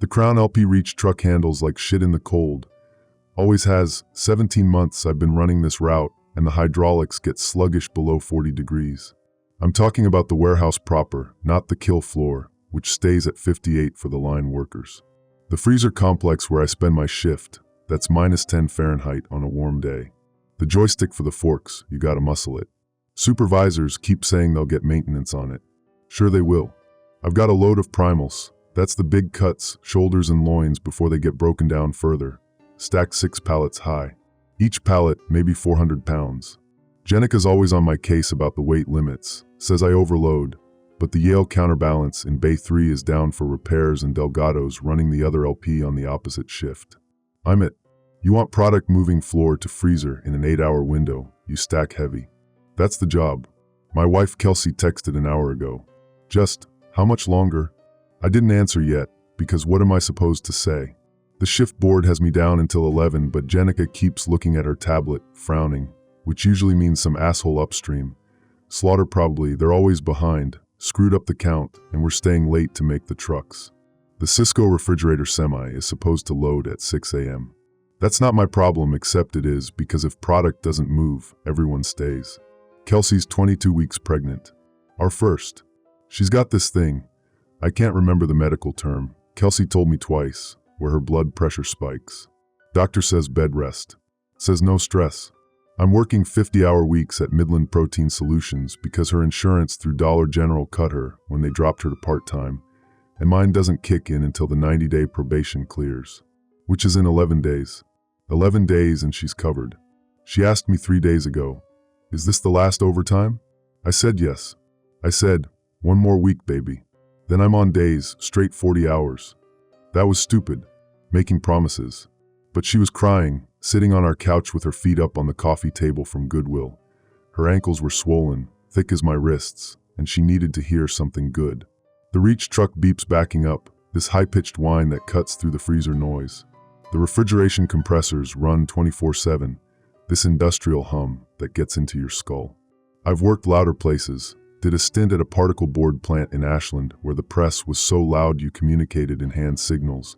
The Crown LP reach truck handles like shit in the cold. Always has. 17 months I've been running this route, and the hydraulics get sluggish below 40 degrees. I'm talking about the warehouse proper, not the kill floor, which stays at 58 for the line workers. The freezer complex where I spend my shift, that's -10 Fahrenheit on a warm day. The joystick for the forks, you gotta muscle it. Supervisors keep saying they'll get maintenance on it. Sure they will. I've got a load of primals. That's the big cuts, shoulders and loins before they get broken down further. Stacked 6 pallets high. Each pallet, maybe 400 pounds. Jenica's always on my case about the weight limits, says I overload, but the Yale counterbalance in Bay 3 is down for repairs and Delgado's running the other LP on the opposite shift. I'm it. You want product moving floor to freezer in an 8-hour window, you stack heavy. That's the job. My wife Kelsey texted an hour ago. Just, how much longer? I didn't answer yet, because what am I supposed to say? The shift board has me down until 11, but Jenica keeps looking at her tablet, frowning, which usually means some asshole upstream. Slaughter probably, they're always behind, screwed up the count, and we're staying late to make the trucks. The Cisco refrigerator semi is supposed to load at 6 a.m. That's not my problem, except it is, because if product doesn't move, everyone stays. Kelsey's 22 weeks pregnant. Our first. She's got this thing. I can't remember the medical term. Kelsey told me twice, where her blood pressure spikes. Doctor says bed rest. Says no stress. I'm working 50-hour weeks at Midland Protein Solutions because her insurance through Dollar General cut her when they dropped her to part-time, and mine doesn't kick in until the 90-day probation clears, which is in 11 days. 11 days and she's covered. She asked me 3 days ago, "Is this the last overtime?" I said yes. I said, "1 more week, baby. Then I'm on days, straight 40 hours. That was stupid, making promises. But she was crying, sitting on our couch with her feet up on the coffee table from Goodwill. Her ankles were swollen, thick as my wrists, and she needed to hear something good. The reach truck beeps backing up, this high-pitched whine that cuts through the freezer noise. The refrigeration compressors run 24/7, this industrial hum that gets into your skull. I've worked louder places. Did a stint at a particle board plant in Ashland where the press was so loud you communicated in hand signals.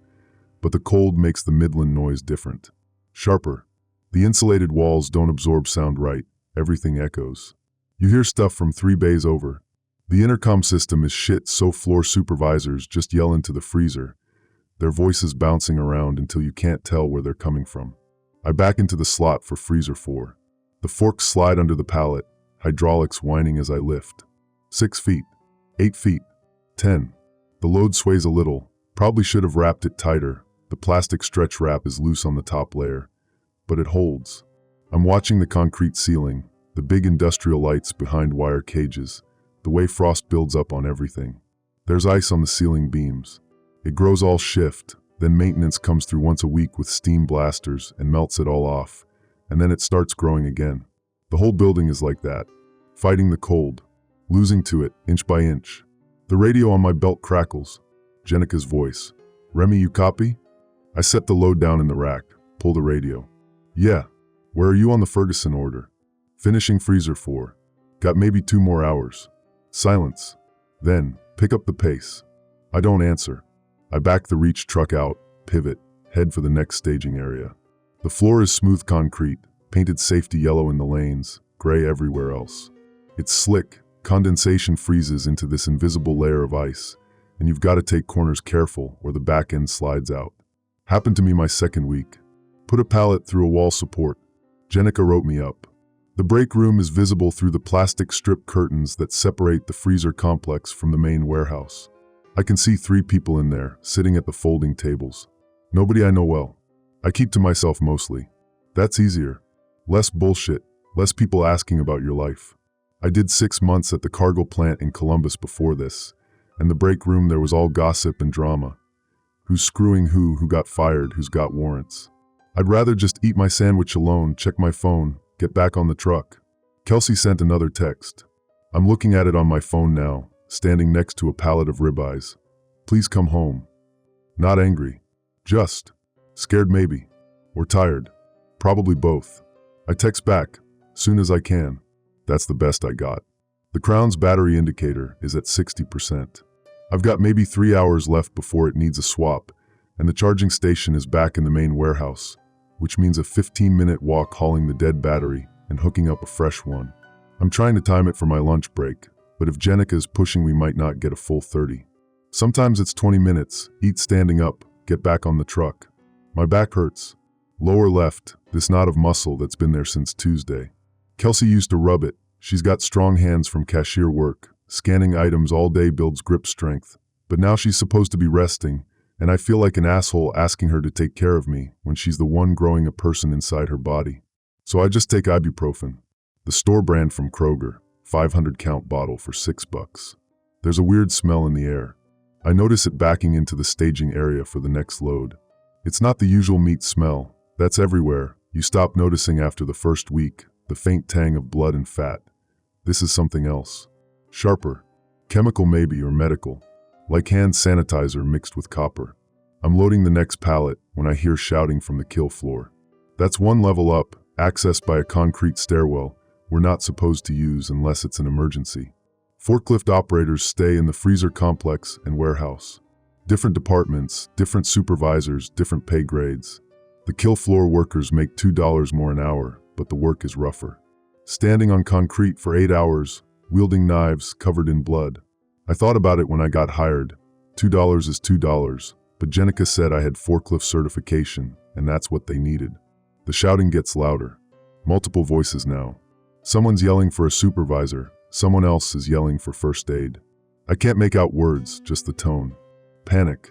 But the cold makes the Midland noise different. Sharper. The insulated walls don't absorb sound right. Everything echoes. You hear stuff from 3 bays over. The intercom system is shit, so floor supervisors just yell into the freezer, their voices bouncing around until you can't tell where they're coming from. I back into the slot for freezer 4. The forks slide under the pallet, hydraulics whining as I lift. 6 feet, 8 feet, 10. The load sways a little, probably should have wrapped it tighter. The plastic stretch wrap is loose on the top layer, but it holds. I'm watching the concrete ceiling, the big industrial lights behind wire cages, the way frost builds up on everything. There's ice on the ceiling beams. It grows all shift, then maintenance comes through once a week with steam blasters and melts it all off, and then it starts growing again. The whole building is like that, fighting the cold. Losing to it, inch by inch. The radio on my belt crackles. Jenica's voice. "Remy, you copy?" I set the load down in the rack, pull the radio. "Yeah. Where are you on the Ferguson order?" "Finishing freezer 4. Got maybe 2 more hours." Silence. Then, pick up the pace. I don't answer. I back the reach truck out, pivot, head for the next staging area. The floor is smooth concrete, painted safety yellow in the lanes, gray everywhere else. It's slick. Condensation freezes into this invisible layer of ice, and you've got to take corners careful or the back end slides out. Happened to me my second week. Put a pallet through a wall support. Jenica wrote me up. The break room is visible through the plastic strip curtains that separate the freezer complex from the main warehouse. I can see 3 people in there, sitting at the folding tables. Nobody I know well. I keep to myself mostly. That's easier. Less bullshit, less people asking about your life. I did 6 months at the cargo plant in Columbus before this, and the break room there was all gossip and drama. Who's screwing who got fired, who's got warrants. I'd rather just eat my sandwich alone, check my phone, get back on the truck. Kelsey sent another text. I'm looking at it on my phone now, standing next to a pallet of ribeyes. Please come home. Not angry. Just scared maybe. Or tired. Probably both. I text back, soon as I can. That's the best I got. The Crown's battery indicator is at 60%. I've got maybe 3 hours left before it needs a swap, and the charging station is back in the main warehouse, which means a 15-minute walk hauling the dead battery and hooking up a fresh one. I'm trying to time it for my lunch break, but if Jenica's pushing, we might not get a full 30. Sometimes it's 20 minutes, eat standing up, get back on the truck. My back hurts. Lower left, this knot of muscle that's been there since Tuesday. Kelsey used to rub it. She's got strong hands from cashier work. Scanning items all day builds grip strength. But now she's supposed to be resting, and I feel like an asshole asking her to take care of me when she's the one growing a person inside her body. So I just take ibuprofen, the store brand from Kroger, 500 count bottle for $6. There's a weird smell in the air. I notice it backing into the staging area for the next load. It's not the usual meat smell. That's everywhere. You stop noticing after the first week, the faint tang of blood and fat. This is something else. Sharper. Chemical maybe, or medical. Like hand sanitizer mixed with copper. I'm loading the next pallet when I hear shouting from the kill floor. That's one level up, accessed by a concrete stairwell we're not supposed to use unless it's an emergency. Forklift operators stay in the freezer complex and warehouse. Different departments, different supervisors, different pay grades. The kill floor workers make $2 more an hour, but the work is rougher. Standing on concrete for 8 hours, wielding knives covered in blood. I thought about it when I got hired. $2 is $2, but Jenica said I had forklift certification, and that's what they needed. The shouting gets louder. Multiple voices now. Someone's yelling for a supervisor. Someone else is yelling for first aid. I can't make out words, just the tone. Panic.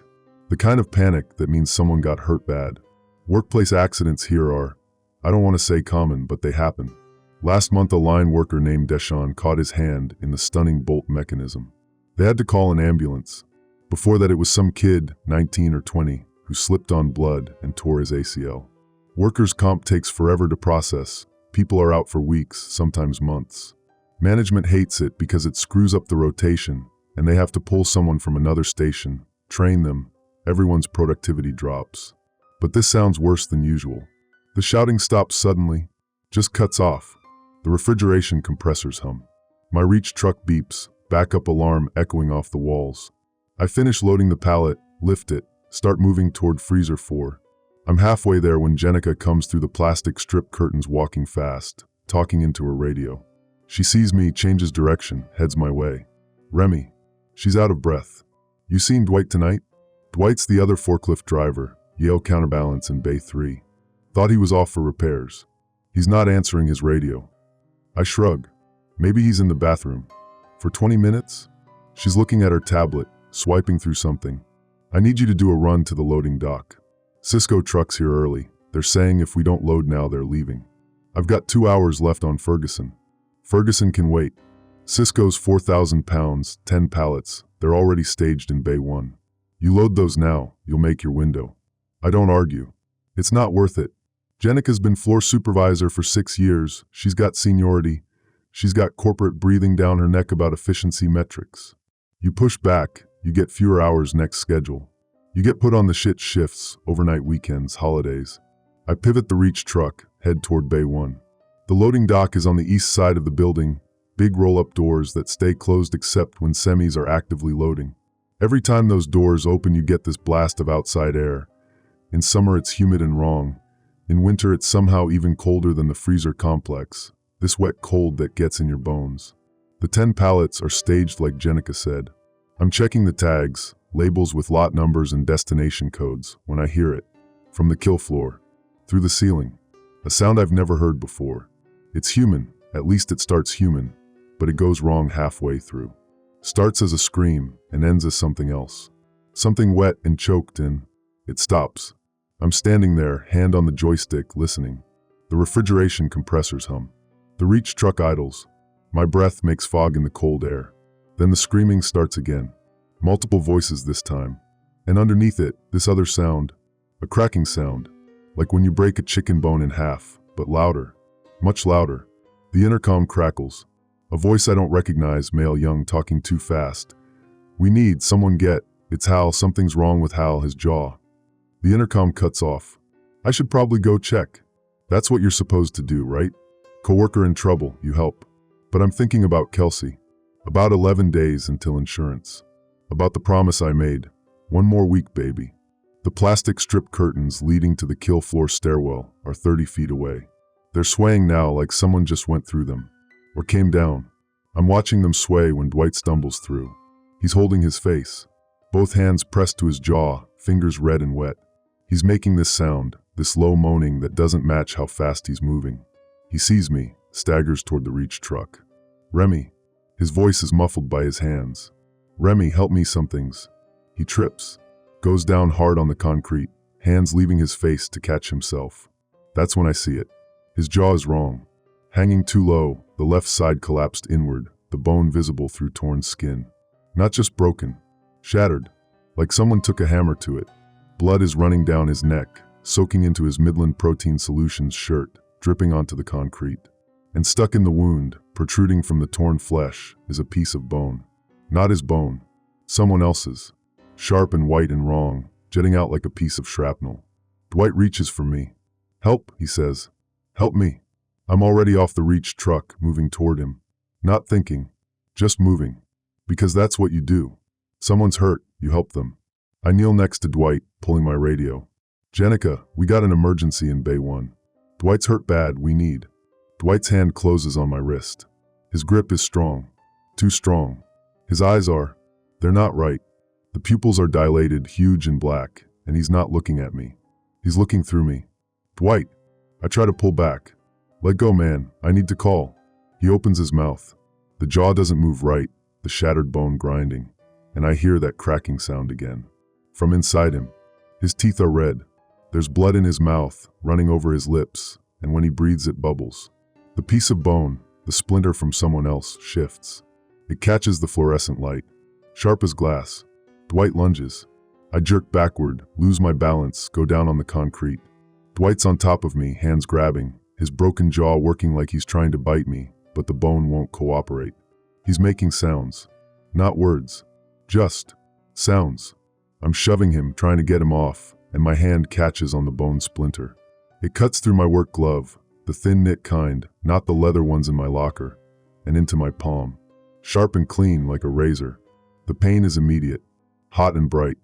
The kind of panic that means someone got hurt bad. Workplace accidents here are, I don't want to say common, but they happen. Last month a line worker named Deshaun caught his hand in the stunning bolt mechanism. They had to call an ambulance. Before that it was some kid, 19 or 20, who slipped on blood and tore his ACL. Workers' comp takes forever to process. People are out for weeks, sometimes months. Management hates it because it screws up the rotation, and they have to pull someone from another station, train them. Everyone's productivity drops. But this sounds worse than usual. The shouting stops suddenly, just cuts off. The refrigeration compressors hum. My reach truck beeps, backup alarm echoing off the walls. I finish loading the pallet, lift it, start moving toward freezer 4. I'm halfway there when Jenica comes through the plastic strip curtains walking fast, talking into her radio. She sees me, changes direction, heads my way. Remy. She's out of breath. You seen Dwight tonight? Dwight's the other forklift driver, Yale Counterbalance in Bay 3. Thought he was off for repairs. He's not answering his radio. I shrug. Maybe he's in the bathroom. For 20 minutes? She's looking at her tablet, swiping through something. I need you to do a run to the loading dock. Cisco truck's here early. They're saying if we don't load now, they're leaving. I've got 2 hours left on Ferguson. Ferguson can wait. Cisco's 4,000 pounds, 10 pallets. They're already staged in Bay 1. You load those now, you'll make your window. I don't argue. It's not worth it. Jenica's been floor supervisor for 6 years. She's got seniority. She's got corporate breathing down her neck about efficiency metrics. You push back, you get fewer hours next schedule. You get put on the shit shifts, overnight weekends, holidays. I pivot the reach truck, head toward Bay 1. The loading dock is on the east side of the building, big roll-up doors that stay closed except when semis are actively loading. Every time those doors open, you get this blast of outside air. In summer it's humid and wrong. In winter it's somehow even colder than the freezer complex, this wet cold that gets in your bones. The 10 pallets are staged like Jenica said. I'm checking the tags, labels with lot numbers and destination codes, when I hear it. From the kill floor. Through the ceiling. A sound I've never heard before. It's human, at least it starts human, but it goes wrong halfway through. Starts as a scream and ends as something else. Something wet and choked in. It stops. I'm standing there, hand on the joystick, listening. The refrigeration compressors hum. The reach truck idles. My breath makes fog in the cold air. Then the screaming starts again. Multiple voices this time. And underneath it, this other sound. A cracking sound. Like when you break a chicken bone in half, but louder. Much louder. The intercom crackles. A voice I don't recognize, male young, talking too fast. We need someone get. It's Hal, something's wrong with Hal, his jaw. The intercom cuts off. I should probably go check. That's what you're supposed to do, right? Coworker in trouble, you help. But I'm thinking about Kelsey. About 11 days until insurance. About the promise I made. 1 more week, baby. The plastic strip curtains leading to the kill floor stairwell are 30 feet away. They're swaying now like someone just went through them, or came down. I'm watching them sway when Dwight stumbles through. He's holding his face, both hands pressed to his jaw, fingers red and wet. He's making this sound, this low moaning that doesn't match how fast he's moving. He sees me, staggers toward the reach truck. Remy. His voice is muffled by his hands. Remy, help me, something's. He trips, goes down hard on the concrete, hands leaving his face to catch himself. That's when I see it. His jaw is wrong. Hanging too low, the left side collapsed inward, the bone visible through torn skin. Not just broken, shattered, like someone took a hammer to it. Blood is running down his neck, soaking into his Midland Protein Solutions shirt, dripping onto the concrete. And stuck in the wound, protruding from the torn flesh, is a piece of bone. Not his bone, someone else's. Sharp and white and wrong, jetting out like a piece of shrapnel. Dwight reaches for me. Help, he says. Help me. I'm already off the reach truck, moving toward him. Not thinking, just moving. Because that's what you do. Someone's hurt, you help them. I kneel next to Dwight, pulling my radio. Jenica, we got an emergency in Bay 1. Dwight's hurt bad, we need. Dwight's hand closes on my wrist. His grip is strong. Too strong. His eyes are, they're not right. The pupils are dilated, huge and black, and he's not looking at me. He's looking through me. Dwight. I try to pull back. Let go, man, I need to call. He opens his mouth. The jaw doesn't move right, the shattered bone grinding, and I hear that cracking sound again. From inside him. His teeth are red. There's blood in his mouth, running over his lips, and when he breathes it bubbles. The piece of bone, the splinter from someone else, shifts. It catches the fluorescent light. Sharp as glass. Dwight lunges. I jerk backward, lose my balance, go down on the concrete. Dwight's on top of me, hands grabbing, his broken jaw working like he's trying to bite me, but the bone won't cooperate. He's making sounds. Not words. Just sounds. I'm shoving him, trying to get him off, and my hand catches on the bone splinter. It cuts through my work glove, the thin knit kind, not the leather ones in my locker, and into my palm. Sharp and clean like a razor. The pain is immediate, hot and bright.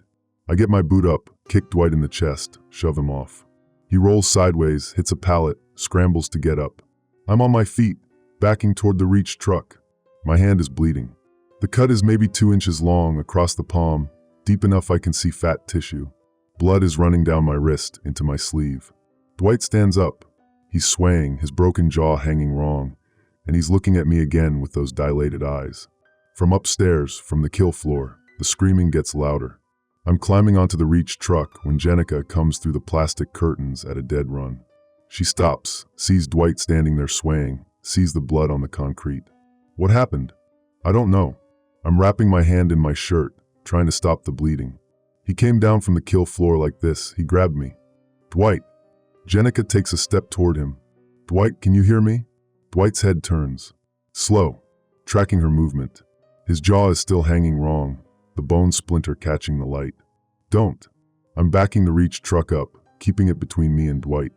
I get my boot up, kick Dwight in the chest, shove him off. He rolls sideways, hits a pallet, scrambles to get up. I'm on my feet, backing toward the reach truck. My hand is bleeding. The cut is maybe 2 inches long across the palm, deep enough I can see fat tissue. Blood is running down my wrist into my sleeve. Dwight stands up. He's swaying, his broken jaw hanging wrong, and he's looking at me again with those dilated eyes. From upstairs, from the kill floor, the screaming gets louder. I'm climbing onto the reach truck when Jenica comes through the plastic curtains at a dead run. She stops, sees Dwight standing there swaying, sees the blood on the concrete. What happened? I don't know. I'm wrapping my hand in my shirt, trying to stop the bleeding. He came down from the kill floor like this. He grabbed me. Dwight. Jenica takes a step toward him. Dwight, can you hear me? Dwight's head turns. Slow, tracking her movement. His jaw is still hanging wrong, the bone splinter catching the light. Don't. I'm backing the reach truck up, keeping it between me and Dwight.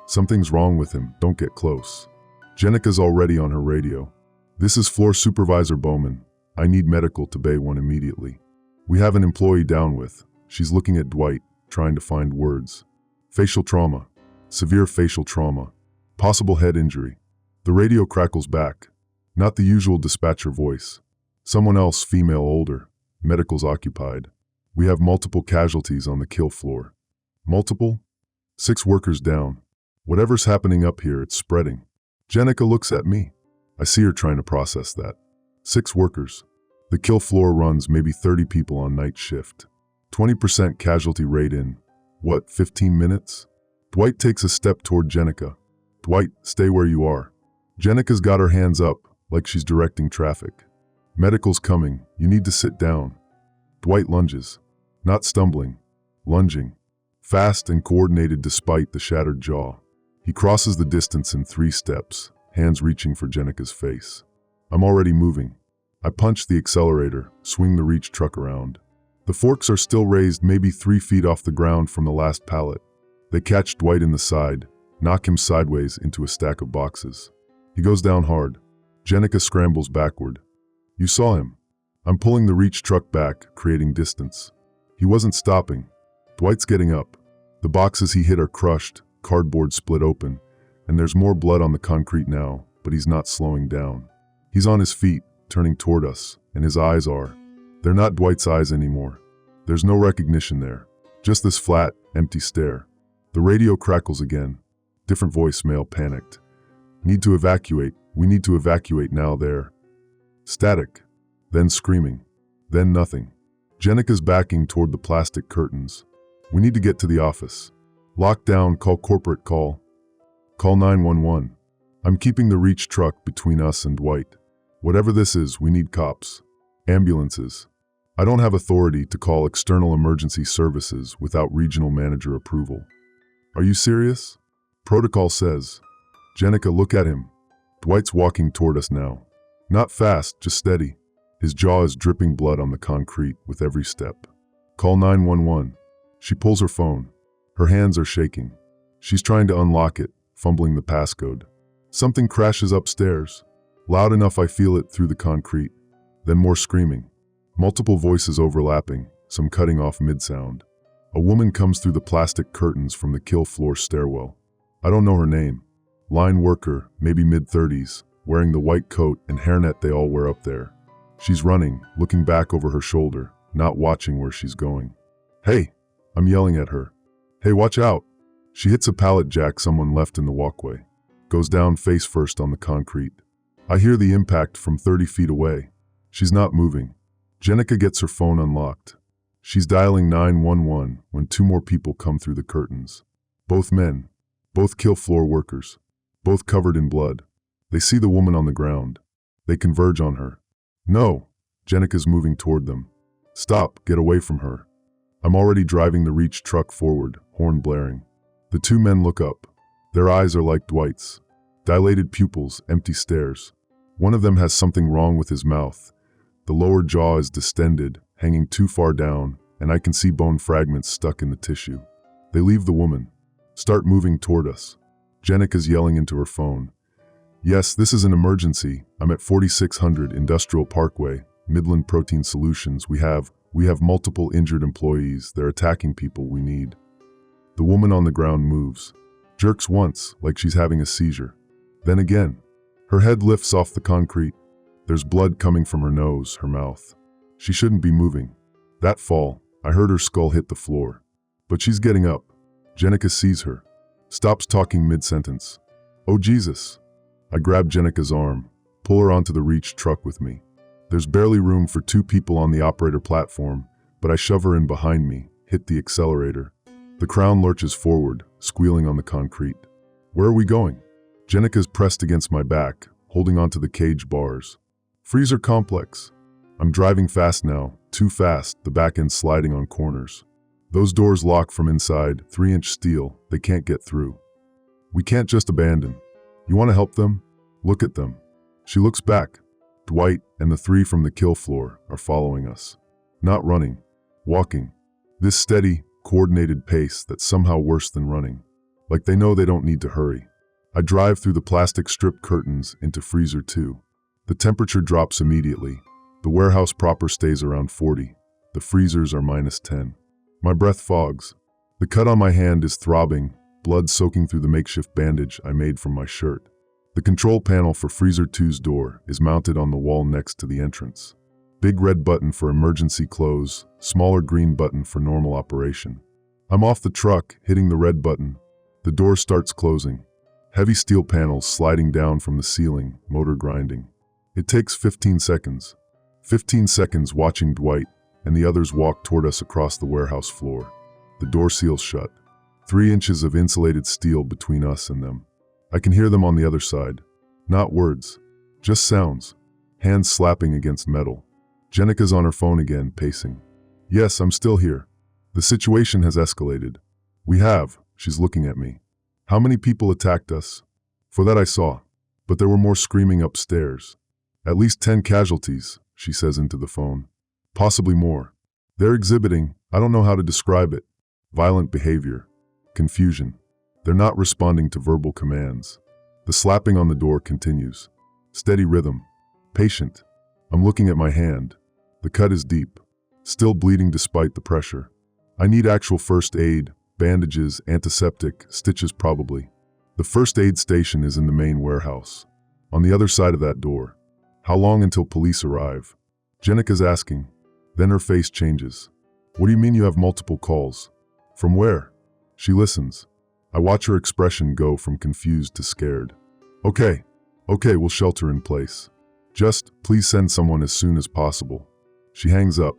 Something's wrong with him, don't get close. Jenica's already on her radio. This is Floor Supervisor Bowman. I need medical to Bay 1 immediately. We have an employee down with. She's looking at Dwight, trying to find words. Facial trauma. Severe facial trauma. Possible head injury. The radio crackles back. Not the usual dispatcher voice. Someone else, female, older. Medical's occupied. We have multiple casualties on the kill floor. Multiple? 6 workers down. Whatever's happening up here, it's spreading. Jenica looks at me. I see her trying to process that. 6 workers. The kill floor runs maybe 30 people on night shift. 20% casualty rate in, 15 minutes? Dwight takes a step toward Jenica. Dwight, stay where you are. Jenica's got her hands up, like she's directing traffic. Medical's coming, you need to sit down. Dwight lunges. Not stumbling. Lunging. Fast and coordinated despite the shattered jaw. He crosses the distance in 3 steps, hands reaching for Jenica's face. I'm already moving. I punch the accelerator, swing the reach truck around. The forks are still raised maybe 3 feet off the ground from the last pallet. They catch Dwight in the side, knock him sideways into a stack of boxes. He goes down hard. Jenica scrambles backward. You saw him. I'm pulling the reach truck back, creating distance. He wasn't stopping. Dwight's getting up. The boxes he hit are crushed, cardboard split open, and there's more blood on the concrete now, but he's not slowing down. He's on his feet, turning toward us, and his eyes are. They're not Dwight's eyes anymore. There's no recognition there. Just this flat, empty stare. The radio crackles again. Different voicemail, panicked. Need to evacuate. We need to evacuate now. There. Static. Then screaming. Then nothing. Jenica's backing toward the plastic curtains. We need to get to the office. Lock down, call corporate, call. Call 911. I'm keeping the reach truck between us and Dwight. Whatever this is, we need cops. Ambulances. I don't have authority to call external emergency services without regional manager approval. Are you serious? Protocol says. Jenica, look at him. Dwight's walking toward us now. Not fast, just steady. His jaw is dripping blood on the concrete with every step. Call 911. She pulls her phone. Her hands are shaking. She's trying to unlock it, fumbling the passcode. Something crashes upstairs. Loud enough I feel it through the concrete. Then more screaming. Multiple voices overlapping, some cutting off mid-sound. A woman comes through the plastic curtains from the kill floor stairwell. I don't know her name. Line worker, maybe mid-30s, wearing the white coat and hairnet they all wear up there. She's running, looking back over her shoulder, not watching where she's going. Hey! I'm yelling at her. Hey, watch out! She hits a pallet jack someone left in the walkway. Goes down face first on the concrete. I hear the impact from 30 feet away. She's not moving. Jenica gets her phone unlocked. She's dialing 911 when two more people come through the curtains. Both men. Both kill floor workers. Both covered in blood. They see the woman on the ground. They converge on her. No! Jenica's moving toward them. Stop, get away from her. I'm already driving the reach truck forward, horn blaring. The two men look up. Their eyes are like Dwight's. Dilated pupils, empty stares. One of them has something wrong with his mouth. The lower jaw is distended, hanging too far down, and I can see bone fragments stuck in the tissue. They leave the woman. Start moving toward us. Jenica's yelling into her phone. Yes, this is an emergency. I'm at 4600 Industrial Parkway, Midland Protein Solutions. We have multiple injured employees. They're attacking people we need. The woman on the ground moves. Jerks once, like she's having a seizure. Then again. Her head lifts off the concrete. There's blood coming from her nose, her mouth. She shouldn't be moving. That fall, I heard her skull hit the floor. But she's getting up. Jenica sees her. Stops talking mid-sentence. Oh Jesus. I grab Jenica's arm, pull her onto the reach truck with me. There's barely room for two people on the operator platform, but I shove her in behind me, hit the accelerator. The crown lurches forward, squealing on the concrete. Where are we going? Jenica's pressed against my back, holding onto the cage bars. Freezer complex. I'm driving fast now, too fast, the back end sliding on corners. Those doors lock from inside, 3-inch steel, they can't get through. We can't just abandon. You want to help them? Look at them. She looks back. Dwight and the three from the kill floor are following us. Not running, walking. This steady, coordinated pace that's somehow worse than running. Like they know they don't need to hurry. I drive through the plastic strip curtains into freezer 2. The temperature drops immediately. The warehouse proper stays around 40. The freezers are -10. My breath fogs. The cut on my hand is throbbing, blood soaking through the makeshift bandage I made from my shirt. The control panel for freezer 2's door is mounted on the wall next to the entrance. Big red button for emergency close, smaller green button for normal operation. I'm off the truck, hitting the red button. The door starts closing. Heavy steel panels sliding down from the ceiling, motor grinding. It takes 15 seconds. 15 seconds watching Dwight and the others walk toward us across the warehouse floor. The door seals shut. 3 inches of insulated steel between us and them. I can hear them on the other side. Not words, just sounds. Hands slapping against metal. Jenica's on her phone again, pacing. Yes, I'm still here. The situation has escalated. We have, she's looking at me. How many people attacked us? For that I saw. But there were more screaming upstairs. At least 10 casualties, she says into the phone. Possibly more. They're exhibiting, I don't know how to describe it. Violent behavior. Confusion. They're not responding to verbal commands. The slapping on the door continues. Steady rhythm. Patient. I'm looking at my hand. The cut is deep. Still bleeding despite the pressure. I need actual first aid, bandages, antiseptic, stitches probably. The first aid station is in the main warehouse. On the other side of that door. How long until police arrive? Jenica's asking. Then her face changes. What do you mean you have multiple calls? From where? She listens. I watch her expression go from confused to scared. Okay, we'll shelter in place. Just, please send someone as soon as possible. She hangs up,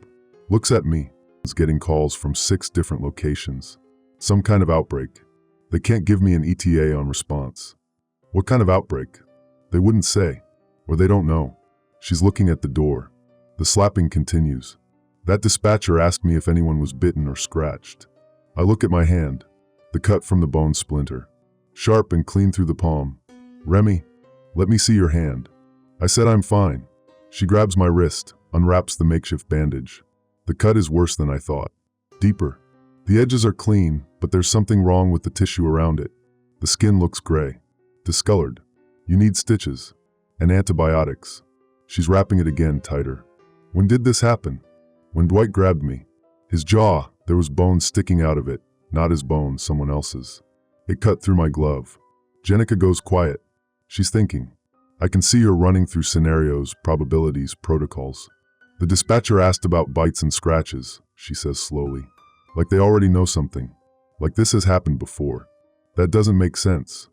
looks at me, is getting calls from 6 different locations. Some kind of outbreak. They can't give me an ETA on response. What kind of outbreak? They wouldn't say, or they don't know. She's looking at the door. The slapping continues. That dispatcher asked me if anyone was bitten or scratched. I look at my hand, the cut from the bone splinter. Sharp and clean through the palm. Remy, let me see your hand. I said I'm fine. She grabs my wrist, unwraps the makeshift bandage. The cut is worse than I thought. Deeper. The edges are clean, but there's something wrong with the tissue around it. The skin looks gray, discolored. You need stitches and antibiotics. She's wrapping it again tighter. When did this happen? When Dwight grabbed me. His jaw, there was bone sticking out of it, not his bone, someone else's. It cut through my glove. Jenica goes quiet. She's thinking. I can see her running through scenarios, probabilities, protocols. The dispatcher asked about bites and scratches, she says slowly. Like they already know something. Like this has happened before. That doesn't make sense.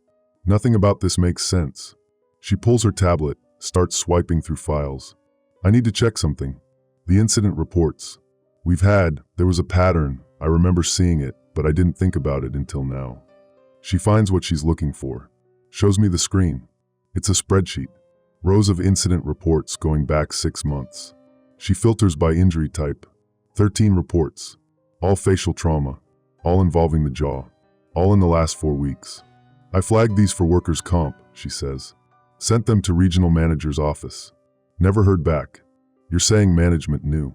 Nothing about this makes sense. She pulls her tablet, starts swiping through files. I need to check something. The incident reports. There was a pattern. I remember seeing it, but I didn't think about it until now. She finds what she's looking for. Shows me the screen. It's a spreadsheet. Rows of incident reports going back 6 months. She filters by injury type. 13 reports. All facial trauma. All involving the jaw. All in the last 4 weeks. I flagged these for workers' comp, she says. Sent them to regional manager's office. Never heard back. You're saying management knew.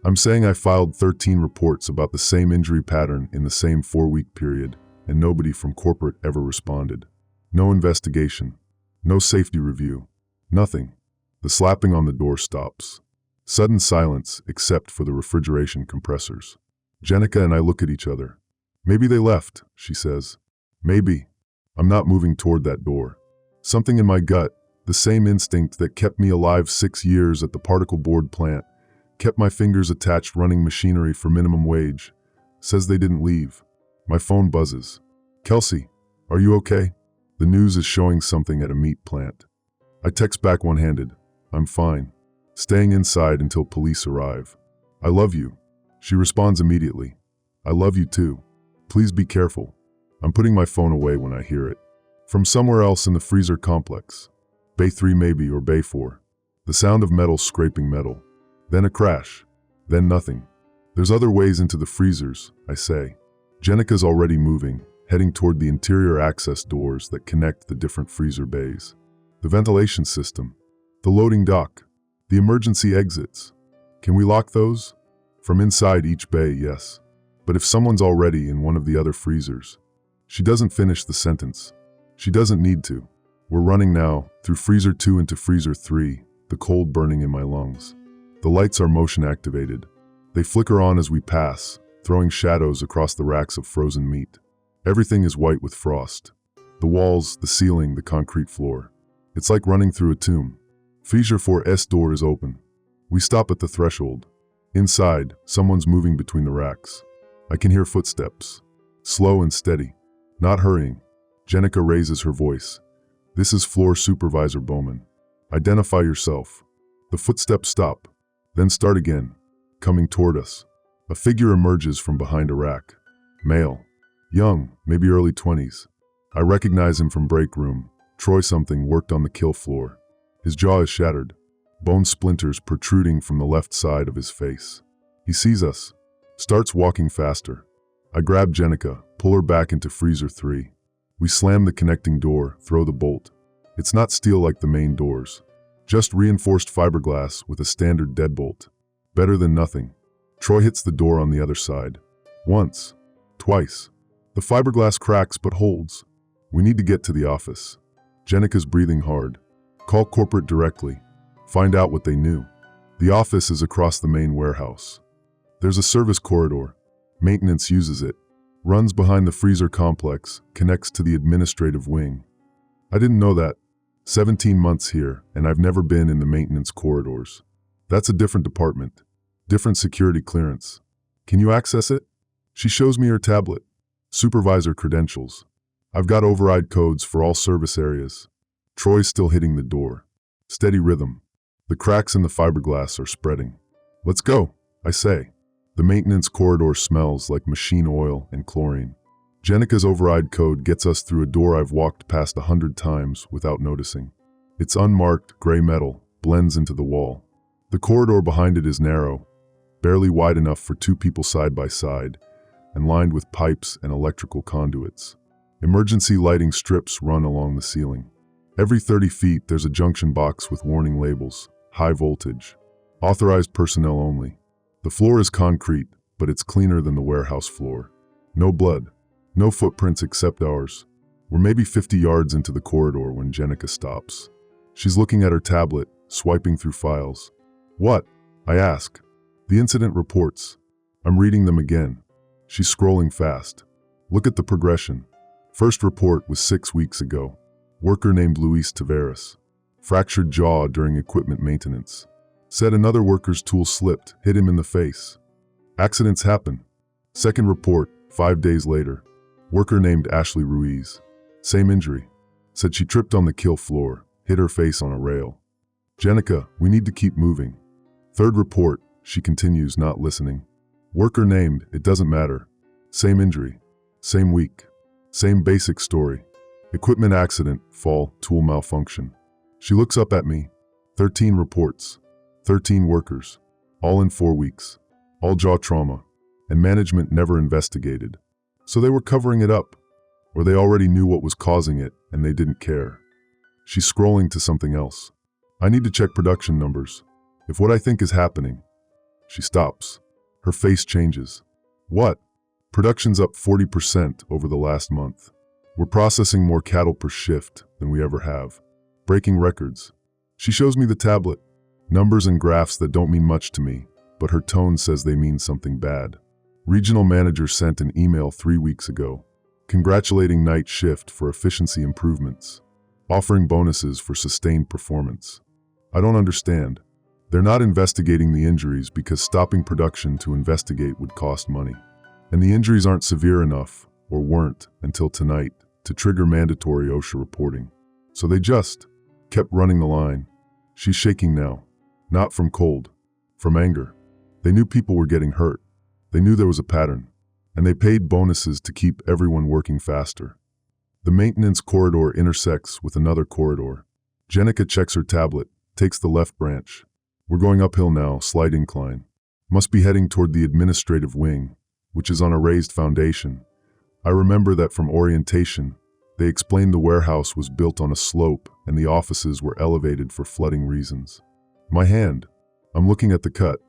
I'm saying I filed 13 reports about the same injury pattern in the same 4-week period, and nobody from corporate ever responded. No investigation. No safety review. Nothing. The slapping on the door stops. Sudden silence except for the refrigeration compressors. Jenica and I look at each other. Maybe they left, she says. Maybe. I'm not moving toward that door. Something in my gut, the same instinct that kept me alive 6 years at the particle board plant, kept my fingers attached running machinery for minimum wage, says they didn't leave. My phone buzzes. Kelsey, are you okay? The news is showing something at a meat plant. I text back one-handed. I'm fine. Staying inside until police arrive. I love you. She responds immediately. I love you too. Please be careful. I'm putting my phone away when I hear it. From somewhere else in the freezer complex. Bay 3 maybe, or Bay 4. The sound of metal scraping metal. Then a crash. Then nothing. There's other ways into the freezers, I say. Jenica's already moving, heading toward the interior access doors that connect the different freezer bays. The ventilation system. The loading dock. The emergency exits. Can we lock those? From inside each bay, yes. But if someone's already in one of the other freezers. She doesn't finish the sentence. She doesn't need to. We're running now, through freezer 2 into freezer 3, the cold burning in my lungs. The lights are motion activated. They flicker on as we pass, throwing shadows across the racks of frozen meat. Everything is white with frost. The walls, the ceiling, the concrete floor. It's like running through a tomb. Freezer 4's door is open. We stop at the threshold. Inside, someone's moving between the racks. I can hear footsteps. Slow and steady. Not hurrying. Jenica raises her voice. This is Floor Supervisor Bowman. Identify yourself. The footsteps stop, then start again, coming toward us. A figure emerges from behind a rack. Male. Young, maybe early 20s. I recognize him from break room. Troy something worked on the kill floor. His jaw is shattered. Bone splinters protruding from the left side of his face. He sees us. Starts walking faster. I grab Jenica, pull her back into freezer 3. We slam the connecting door, throw the bolt. It's not steel like the main doors. Just reinforced fiberglass with a standard deadbolt. Better than nothing. Troy hits the door on the other side. Once. Twice. The fiberglass cracks but holds. We need to get to the office. Jenica's breathing hard. Call corporate directly. Find out what they knew. The office is across the main warehouse. There's a service corridor. Maintenance uses it. Runs behind the freezer complex, connects to the administrative wing. I didn't know that. 17 months here, and I've never been in the maintenance corridors. That's a different department. Different security clearance. Can you access it? She shows me her tablet. Supervisor credentials. I've got override codes for all service areas. Troy's still hitting the door. Steady rhythm. The cracks in the fiberglass are spreading. Let's go, I say. The maintenance corridor smells like machine oil and chlorine. Jenica's override code gets us through a door I've walked past 100 times without noticing. It's unmarked, gray metal, blends into the wall. The corridor behind it is narrow, barely wide enough for two people side by side, and lined with pipes and electrical conduits. Emergency lighting strips run along the ceiling. Every 30 feet there's a junction box with warning labels, high voltage, authorized personnel only. The floor is concrete, but it's cleaner than the warehouse floor. No blood, no footprints except ours. We're maybe 50 yards into the corridor when Jenica stops. She's looking at her tablet, swiping through files. What? I ask. The incident reports. I'm reading them again. She's scrolling fast. Look at the progression. First report was 6 weeks ago. Worker named Luis Taveras. Fractured jaw during equipment maintenance. Said another worker's tool slipped, hit him in the face. Accidents happen. Second report, 5 days later. Worker named Ashley Ruiz. Same injury. Said she tripped on the kill floor, hit her face on a rail. Jenica, we need to keep moving. Third report, she continues, not listening. Worker named, it doesn't matter. Same injury. Same week. Same basic story. Equipment accident, fall, tool malfunction. She looks up at me. 13 reports. 13 workers. All in 4 weeks. All jaw trauma. And management never investigated. So they were covering it up. Or they already knew what was causing it and they didn't care. She's scrolling to something else. I need to check production numbers. If what I think is happening. She stops. Her face changes. What? Production's up 40% over the last month. We're processing more cattle per shift than we ever have. Breaking records. She shows me the tablet. Numbers and graphs that don't mean much to me, but her tone says they mean something bad. Regional manager sent an email 3 weeks ago, congratulating night shift for efficiency improvements, offering bonuses for sustained performance. I don't understand. They're not investigating the injuries because stopping production to investigate would cost money. And the injuries aren't severe enough, or weren't until tonight, to trigger mandatory OSHA reporting. So they just kept running the line. She's shaking now. Not from cold, from anger. They knew people were getting hurt. They knew there was a pattern. And they paid bonuses to keep everyone working faster. The maintenance corridor intersects with another corridor. Jenica checks her tablet, takes the left branch. We're going uphill now, slight incline. Must be heading toward the administrative wing, which is on a raised foundation. I remember that from orientation, they explained the warehouse was built on a slope and the offices were elevated for flooding reasons. My hand. I'm looking at the cut.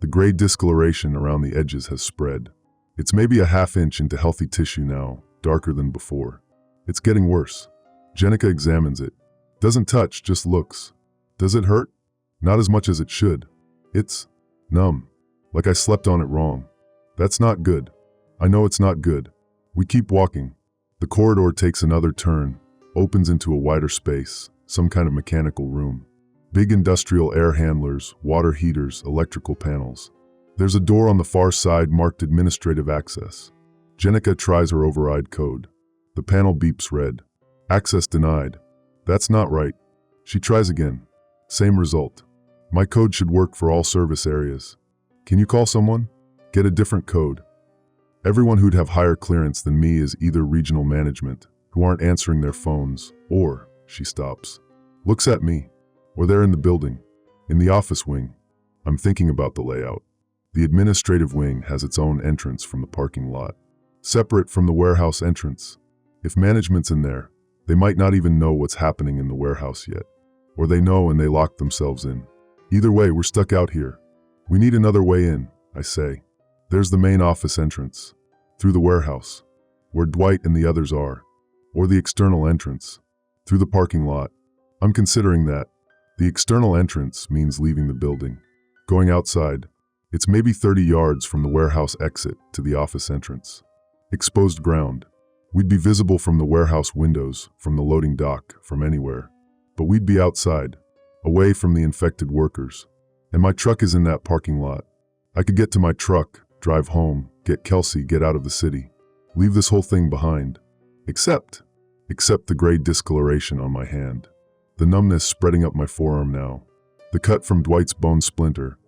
The gray discoloration around the edges has spread. It's maybe a ½ inch into healthy tissue now, darker than before. It's getting worse. Jenica examines it. Doesn't touch, just looks. Does it hurt? Not as much as it should. It's numb. Like I slept on it wrong. That's not good. I know it's not good. We keep walking. The corridor takes another turn, opens into a wider space, some kind of mechanical room. Big industrial air handlers, water heaters, electrical panels. There's a door on the far side marked administrative access. Jenica tries her override code. The panel beeps red. Access denied. That's not right. She tries again. Same result. My code should work for all service areas. Can you call someone? Get a different code. Everyone who'd have higher clearance than me is either regional management, who aren't answering their phones, or, she stops. Looks at me. Or they're in the building. In the office wing. I'm thinking about the layout. The administrative wing has its own entrance from the parking lot. Separate from the warehouse entrance. If management's in there, they might not even know what's happening in the warehouse yet. Or they know and they lock themselves in. Either way, we're stuck out here. We need another way in, I say. There's the main office entrance. Through the warehouse. Where Dwight and the others are. Or the external entrance. Through the parking lot. I'm considering that. The external entrance means leaving the building. Going outside. It's maybe 30 yards from the warehouse exit to the office entrance. Exposed ground. We'd be visible from the warehouse windows, from the loading dock, from anywhere. But we'd be outside, away from the infected workers. And my truck is in that parking lot. I could get to my truck, drive home, get Kelsey, get out of the city. Leave this whole thing behind. Except the gray discoloration on my hand. The numbness spreading up my forearm now. The cut from Dwight's bone splinter,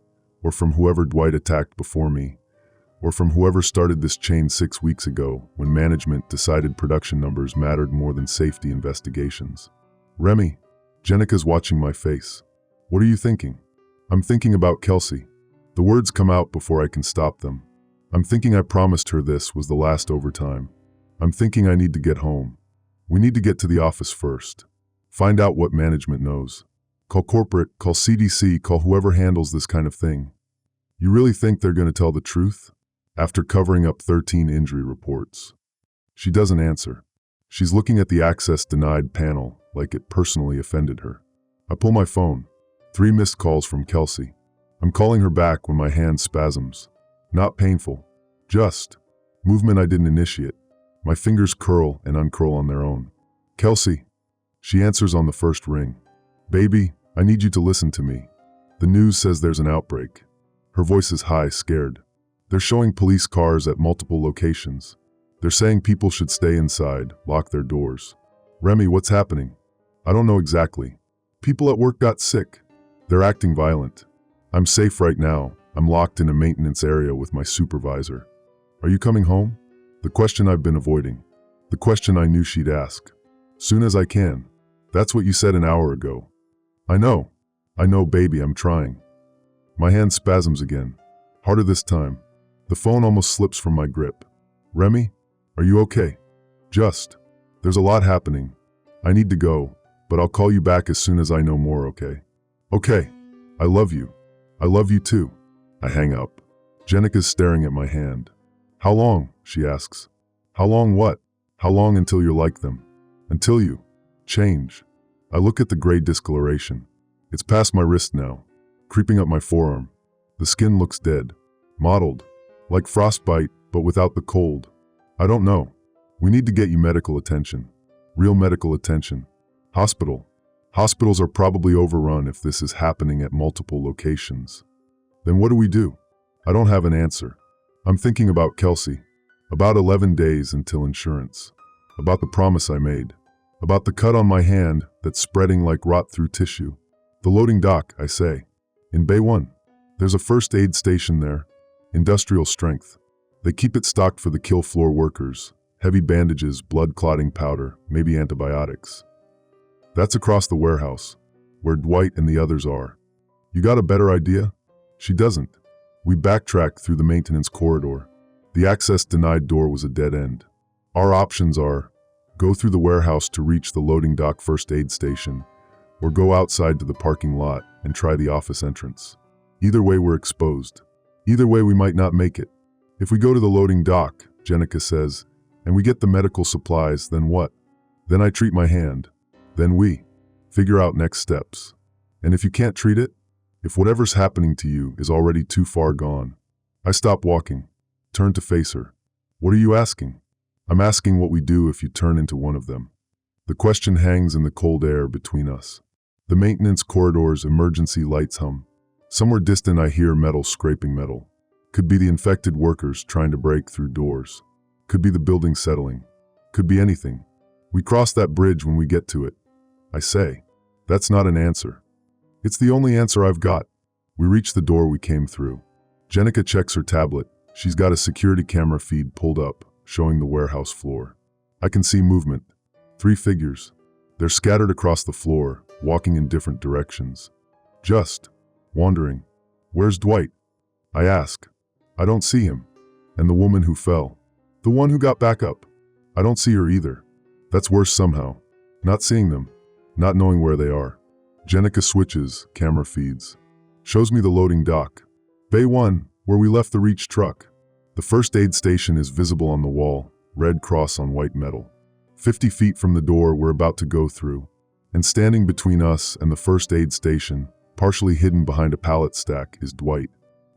or from whoever Dwight attacked before me, or from whoever started this chain 6 weeks ago when management decided production numbers mattered more than safety investigations. Remy, Jenica's watching my face. What are you thinking? I'm thinking about Kelsey. The words come out before I can stop them. I'm thinking I promised her this was the last overtime. I'm thinking I need to get home. We need to get to the office first. Find out what management knows. Call corporate, call CDC, call whoever handles this kind of thing. You really think they're going to tell the truth? After covering up 13 injury reports. She doesn't answer. She's looking at the access denied panel like it personally offended her. I pull my phone. 3 missed calls from Kelsey. I'm calling her back when my hand spasms. Not painful. Just movement I didn't initiate. My fingers curl and uncurl on their own. Kelsey. She answers on the first ring. Baby, I need you to listen to me. The news says there's an outbreak. Her voice is high, scared. They're showing police cars at multiple locations. They're saying people should stay inside, lock their doors. Remy, what's happening? I don't know exactly. People at work got sick. They're acting violent. I'm safe right now. I'm locked in a maintenance area with my supervisor. Are you coming home? The question I've been avoiding. The question I knew she'd ask. Soon as I can. That's what you said an hour ago. I know, baby, I'm trying. My hand spasms again. Harder this time. The phone almost slips from my grip. Remy, are you okay? There's a lot happening. I need to go, but I'll call you back as soon as I know more, okay? Okay. I love you. I love you too. I hang up. Jenica's staring at my hand. How long? She asks. How long what? How long until you're like them? Until you change. I look at the gray discoloration. It's past my wrist now, creeping up my forearm. The skin looks dead, mottled, like frostbite, but without the cold. I don't know. We need to get you medical attention. Real medical attention. Hospital. Hospitals are probably overrun if this is happening at multiple locations. Then what do we do? I don't have an answer. I'm thinking about Kelsey. About 11 days until insurance. About the promise I made. About the cut on my hand that's spreading like rot through tissue. The loading dock, I say. In Bay 1. There's a first aid station there. Industrial strength. They keep it stocked for the kill floor workers. Heavy bandages, blood clotting powder, maybe antibiotics. That's across the warehouse, where Dwight and the others are. You got a better idea? She doesn't. We backtrack through the maintenance corridor. The access denied door was a dead end. Our options are, go through the warehouse to reach the loading dock first aid station, or go outside to the parking lot and try the office entrance. Either way, we're exposed. Either way, we might not make it. If we go to the loading dock, Jenica says, and we get the medical supplies, then what? Then I treat my hand. Then we figure out next steps. And if you can't treat it, if whatever's happening to you is already too far gone, I stop walking, turn to face her. What are you asking? I'm asking what we do if you turn into one of them. The question hangs in the cold air between us. The maintenance corridor's emergency lights hum. Somewhere distant I hear metal scraping metal. Could be the infected workers trying to break through doors. Could be the building settling. Could be anything. We cross that bridge when we get to it. I say, that's not an answer. It's the only answer I've got. We reach the door we came through. Jenica checks her tablet. She's got a security camera feed pulled up, showing the warehouse floor. I can see movement. 3 figures. They're scattered across the floor, walking in different directions. Just wandering. Where's Dwight? I ask. I don't see him. And the woman who fell. The one who got back up. I don't see her either. That's worse somehow. Not seeing them. Not knowing where they are. Jenica switches, camera feeds. Shows me the loading dock. Bay 1, where we left the reach truck. The first aid station is visible on the wall, red cross on white metal. 50 feet from the door we're about to go through. And standing between us and the first aid station, partially hidden behind a pallet stack, is Dwight.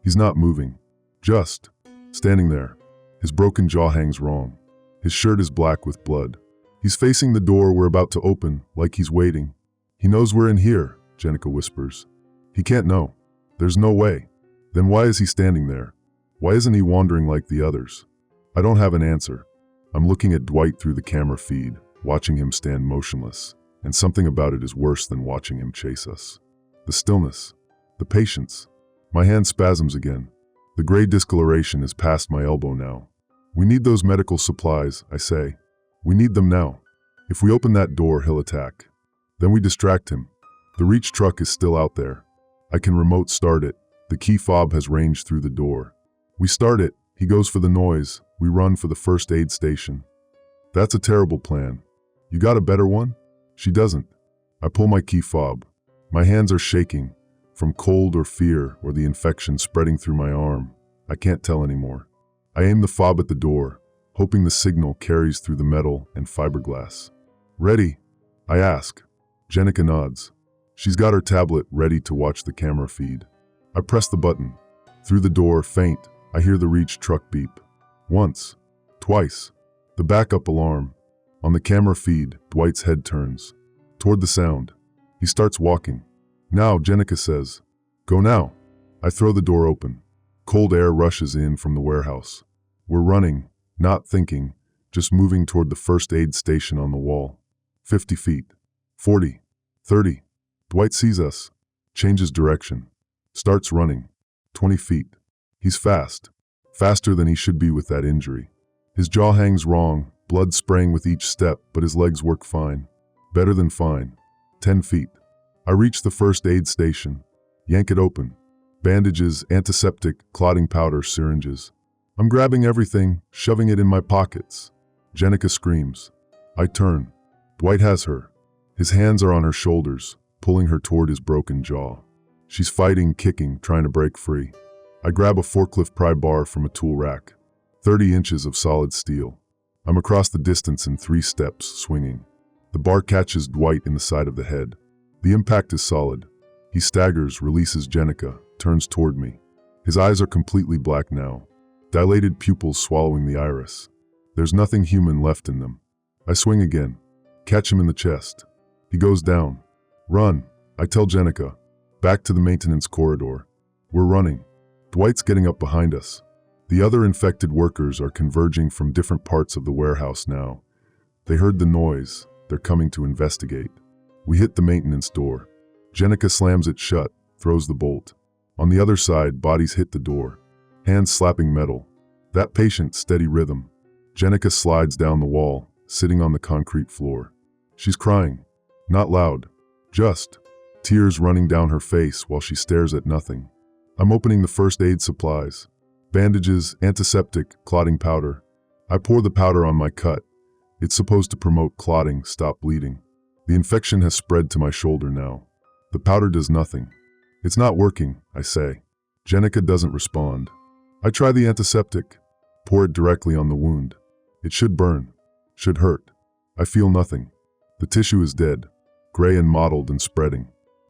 He's not moving. Just standing there. His broken jaw hangs wrong. His shirt is black with blood. He's facing the door we're about to open, like he's waiting. He knows we're in here, Jenica whispers. He can't know. There's no way. Then why is he standing there? Why isn't he wandering like the others? I don't have an answer. I'm looking at Dwight through the camera feed, watching him stand motionless, and something about it is worse than watching him chase us. The stillness. The patience. My hand spasms again. The gray discoloration is past my elbow now. We need those medical supplies, I say. We need them now. If we open that door, he'll attack. Then we distract him. The reach truck is still out there. I can remote start it. The key fob has ranged through the door. We start it. He goes for the noise. We run for the first aid station. That's a terrible plan. You got a better one? She doesn't. I pull my key fob. My hands are shaking, from cold or fear or the infection spreading through my arm. I can't tell anymore. I aim the fob at the door, hoping the signal carries through the metal and fiberglass. Ready? I ask. Jenica nods. She's got her tablet ready to watch the camera feed. I press the button. Through the door, faint, I hear the reach truck beep. Once. Twice. The backup alarm. On the camera feed, Dwight's head turns. Toward the sound. He starts walking. Now, Jenica says. Go now. I throw the door open. Cold air rushes in from the warehouse. We're running, not thinking, just moving toward the first aid station on the wall. 50 feet. 40. 30. Dwight sees us. Changes direction. Starts running. 20 feet. He's fast. Faster than he should be with that injury. His jaw hangs wrong, blood spraying with each step, but his legs work fine. Better than fine. 10 feet. I reach the first aid station. Yank it open. Bandages, antiseptic, clotting powder, syringes. I'm grabbing everything, shoving it in my pockets. Jenica screams. I turn. Dwight has her. His hands are on her shoulders, pulling her toward his broken jaw. She's fighting, kicking, trying to break free. I grab a forklift pry bar from a tool rack. 30 inches of solid steel. I'm across the distance in 3 steps, swinging. The bar catches Dwight in the side of the head. The impact is solid. He staggers, releases Jenica, turns toward me. His eyes are completely black now, dilated pupils swallowing the iris. There's nothing human left in them. I swing again, catch him in the chest. He goes down. Run, I tell Jenica. Back to the maintenance corridor. We're running. Dwight's getting up behind us. The other infected workers are converging from different parts of the warehouse now. They heard the noise. They're coming to investigate. We hit the maintenance door. Jenica slams it shut, throws the bolt. On the other side, bodies hit the door. Hands slapping metal. That patient, steady rhythm. Jenica slides down the wall, sitting on the concrete floor. She's crying. Not loud. Just. Tears running down her face while she stares at nothing. I'm opening the first aid supplies. Bandages, antiseptic, clotting powder. I pour the powder on my cut. It's supposed to promote clotting, stop bleeding. The infection has spread to my shoulder now. The powder does nothing. It's not working, I say. Jenica doesn't respond. I try the antiseptic. Pour it directly on the wound. It should burn. Should hurt. I feel nothing. The tissue is dead. Gray and mottled and spreading.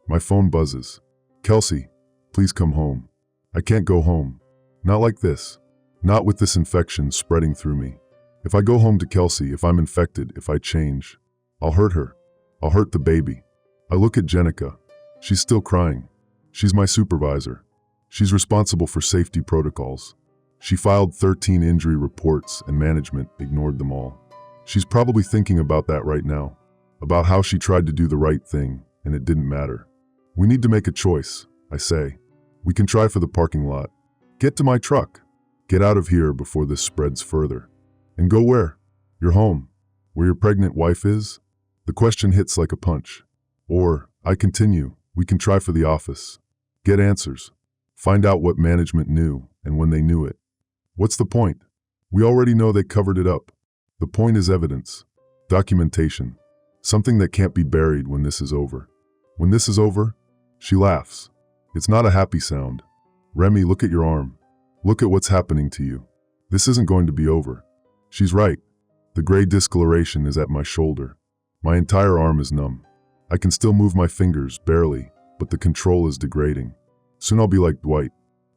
My phone buzzes. Kelsey, please come home. I can't go home. Not like this. Not with this infection spreading through me. If I go home to Kelsey, if I'm infected, if I change, I'll hurt her. I'll hurt the baby. I look at Jenica. She's still crying. She's my supervisor. She's responsible for safety protocols. She filed 13 injury reports and management ignored them all. She's probably thinking about that right now. About how she tried to do the right thing and it didn't matter. We need to make a choice, I say. We can try for the parking lot. Get to my truck. Get out of here before this spreads further. And go where? Your home. Where your pregnant wife is? The question hits like a punch. Or, I continue, we can try for the office. Get answers. Find out what management knew and when they knew it. What's the point? We already know they covered it up. The point is evidence. Documentation. Something that can't be buried when this is over. When this is over, she laughs. It's not a happy sound. Remy, look at your arm. Look at what's happening to you. This isn't going to be over. She's right. The gray discoloration is at my shoulder. My entire arm is numb. I can still move my fingers, barely, but the control is degrading. Soon I'll be like Dwight.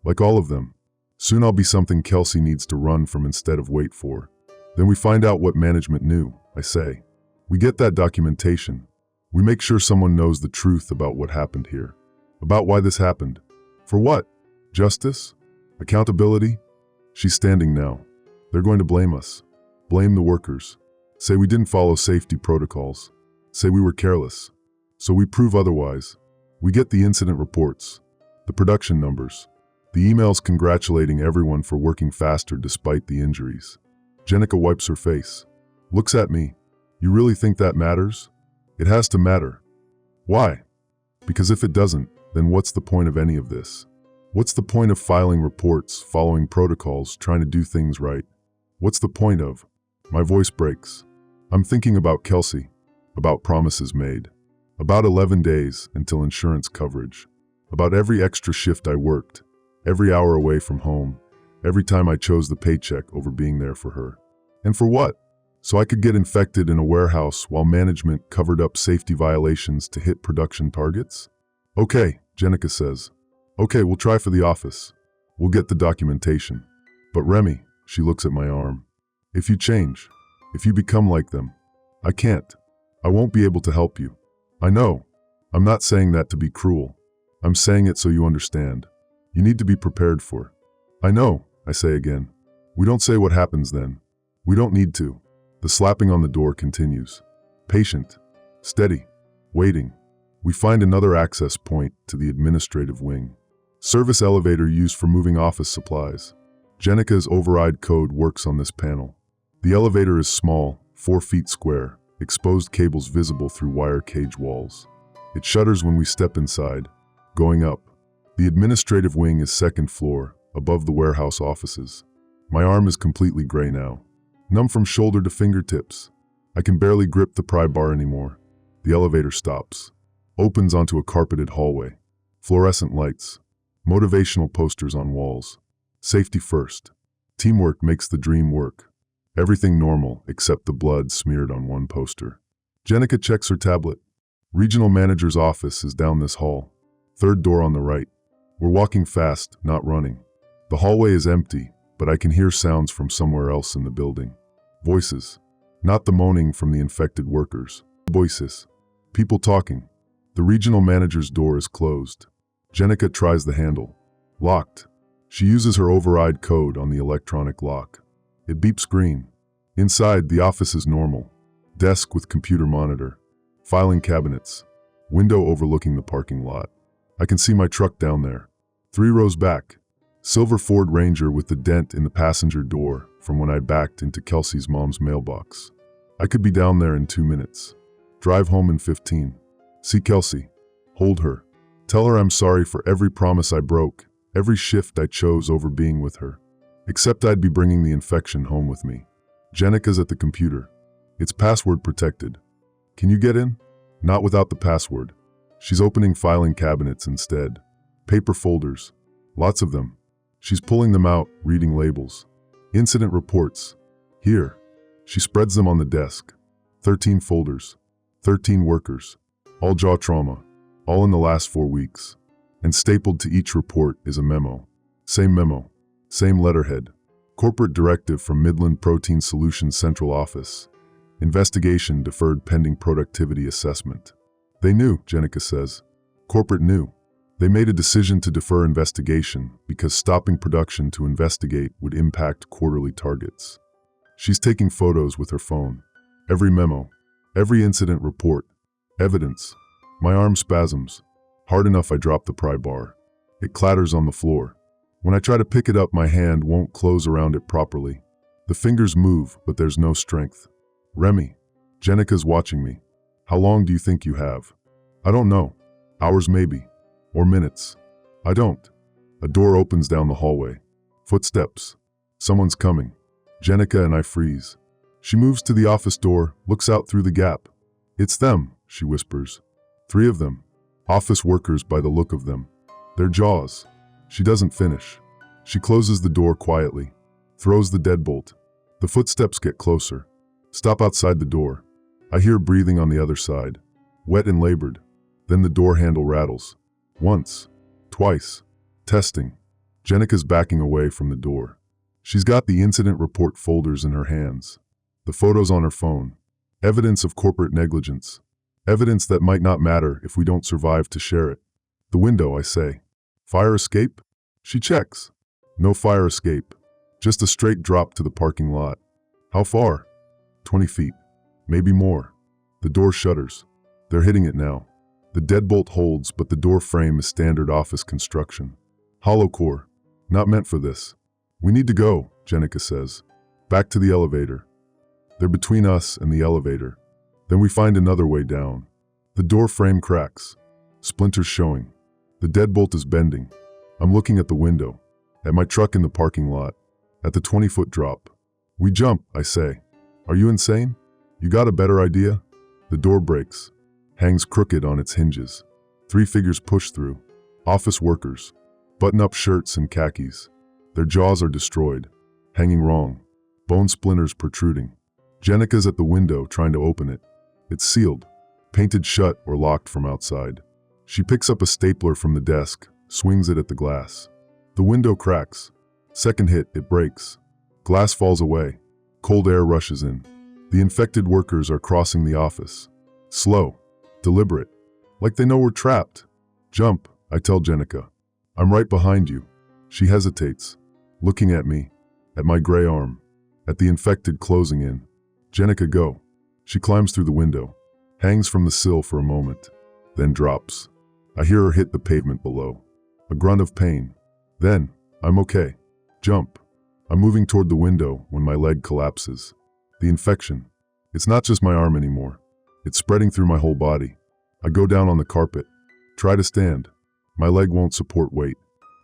Like all of them. Soon I'll be something Kelsey needs to run from instead of wait for. Then we find out what management knew, I say. We get that documentation. We make sure someone knows the truth about what happened here. About why this happened. For what? Justice? Accountability? She's standing now. They're going to blame us. Blame the workers. Say we didn't follow safety protocols. Say we were careless. So we prove otherwise. We get the incident reports, the production numbers, the emails congratulating everyone for working faster despite the injuries. Jenica wipes her face. Looks at me. You really think that matters? It has to matter. Why? Because if it doesn't, then what's the point of any of this? What's the point of filing reports, following protocols, trying to do things right? What's the point of? My voice breaks. I'm thinking about Kelsey, about promises made, about 11 days until insurance coverage, about every extra shift I worked, every hour away from home, every time I chose the paycheck over being there for her. And for what? So I could get infected in a warehouse while management covered up safety violations to hit production targets? Okay, Jenica says. Okay, we'll try for the office. We'll get the documentation. But Remy, she looks at my arm. If you change, if you become like them, I can't. I won't be able to help you. I know. I'm not saying that to be cruel. I'm saying it so you understand. You need to be prepared for. I know, I say again. We don't say what happens then. We don't need to. The slapping on the door continues. Patient. Steady. Waiting. We find another access point to the administrative wing. Service elevator used for moving office supplies. Jenica's override code works on this panel. The elevator is small, 4 feet square, exposed cables visible through wire cage walls. It shudders when we step inside. Going up. The administrative wing is 2nd floor, above the warehouse offices. My arm is completely gray now. Numb from shoulder to fingertips. I can barely grip the pry bar anymore. The elevator stops. Opens onto a carpeted hallway. Fluorescent lights. Motivational posters on walls. Safety first. Teamwork makes the dream work. Everything normal except the blood smeared on one poster. Jenica checks her tablet. Regional manager's office is down this hall. 3rd door on the right. We're walking fast, not running. The hallway is empty, but I can hear sounds from somewhere else in the building. Voices. Not the moaning from the infected workers. Voices. People talking. The regional manager's door is closed. Jenica tries the handle. Locked. She uses her override code on the electronic lock. It beeps green. Inside, the office is normal. Desk with computer monitor. Filing cabinets. Window overlooking the parking lot. I can see my truck down there. 3 rows back. Silver Ford Ranger with the dent in the passenger door from when I backed into Kelsey's mom's mailbox. I could be down there in 2 minutes. Drive home in 15. See Kelsey. Hold her. Tell her I'm sorry for every promise I broke, every shift I chose over being with her. Except I'd be bringing the infection home with me. Jenica's at the computer. It's password protected. Can you get in? Not without the password. She's opening filing cabinets instead. Paper folders. Lots of them. She's pulling them out, reading labels. Incident reports. Here. She spreads them on the desk. 13 folders. 13 workers. All jaw trauma. All in the last 4 weeks. And stapled to each report is a memo. Same memo. Same letterhead. Corporate directive from Midland Protein Solutions Central Office. Investigation deferred pending productivity assessment. They knew, Jenica says. Corporate knew. They made a decision to defer investigation because stopping production to investigate would impact quarterly targets. She's taking photos with her phone. Every memo. Every incident report. Evidence. My arm spasms. Hard enough I drop the pry bar. It clatters on the floor. When I try to pick it up, my hand won't close around it properly. The fingers move, but there's no strength. Remy. Jenica's watching me. How long do you think you have? I don't know. Hours maybe. Or minutes. I don't. A door opens down the hallway. Footsteps. Someone's coming. Jenica and I freeze. She moves to the office door, looks out through the gap. It's them, she whispers. 3 of them. Office workers by the look of them. Their jaws. She doesn't finish. She closes the door quietly. Throws the deadbolt. The footsteps get closer. Stop outside the door. I hear breathing on the other side. Wet and labored. Then the door handle rattles. Once. Twice. Testing. Jenica's backing away from the door. She's got the incident report folders in her hands. The photos on her phone. Evidence of corporate negligence. Evidence that might not matter if we don't survive to share it. The window, I say. Fire escape? She checks. No fire escape. Just a straight drop to the parking lot. How far? 20 feet. Maybe more. The door shutters. They're hitting it now. The deadbolt holds, but the door frame is standard office construction. Hollow core. Not meant for this. We need to go, Jenica says. Back to the elevator. They're between us and the elevator. Then we find another way down. The door frame cracks. Splinters showing. The deadbolt is bending. I'm looking at the window. At my truck in the parking lot. At the 20-foot drop. We jump, I say. Are you insane? You got a better idea? The door breaks. Hangs crooked on its hinges. 3 figures push through. Office workers. Button-up shirts and khakis. Their jaws are destroyed. Hanging wrong. Bone splinters protruding. Jenica's at the window trying to open it. It's sealed. Painted shut or locked from outside. She picks up a stapler from the desk, swings it at the glass. The window cracks. Second hit, it breaks. Glass falls away. Cold air rushes in. The infected workers are crossing the office. Slow. Deliberate. Like they know we're trapped. Jump, I tell Jenica. I'm right behind you. She hesitates. Looking at me. At my gray arm. At the infected closing in. Jenica, go. She climbs through the window. Hangs from the sill for a moment. Then drops. I hear her hit the pavement below. A grunt of pain. Then, I'm okay. Jump. I'm moving toward the window when my leg collapses. The infection. It's not just my arm anymore. It's spreading through my whole body. I go down on the carpet. Try to stand. My leg won't support weight.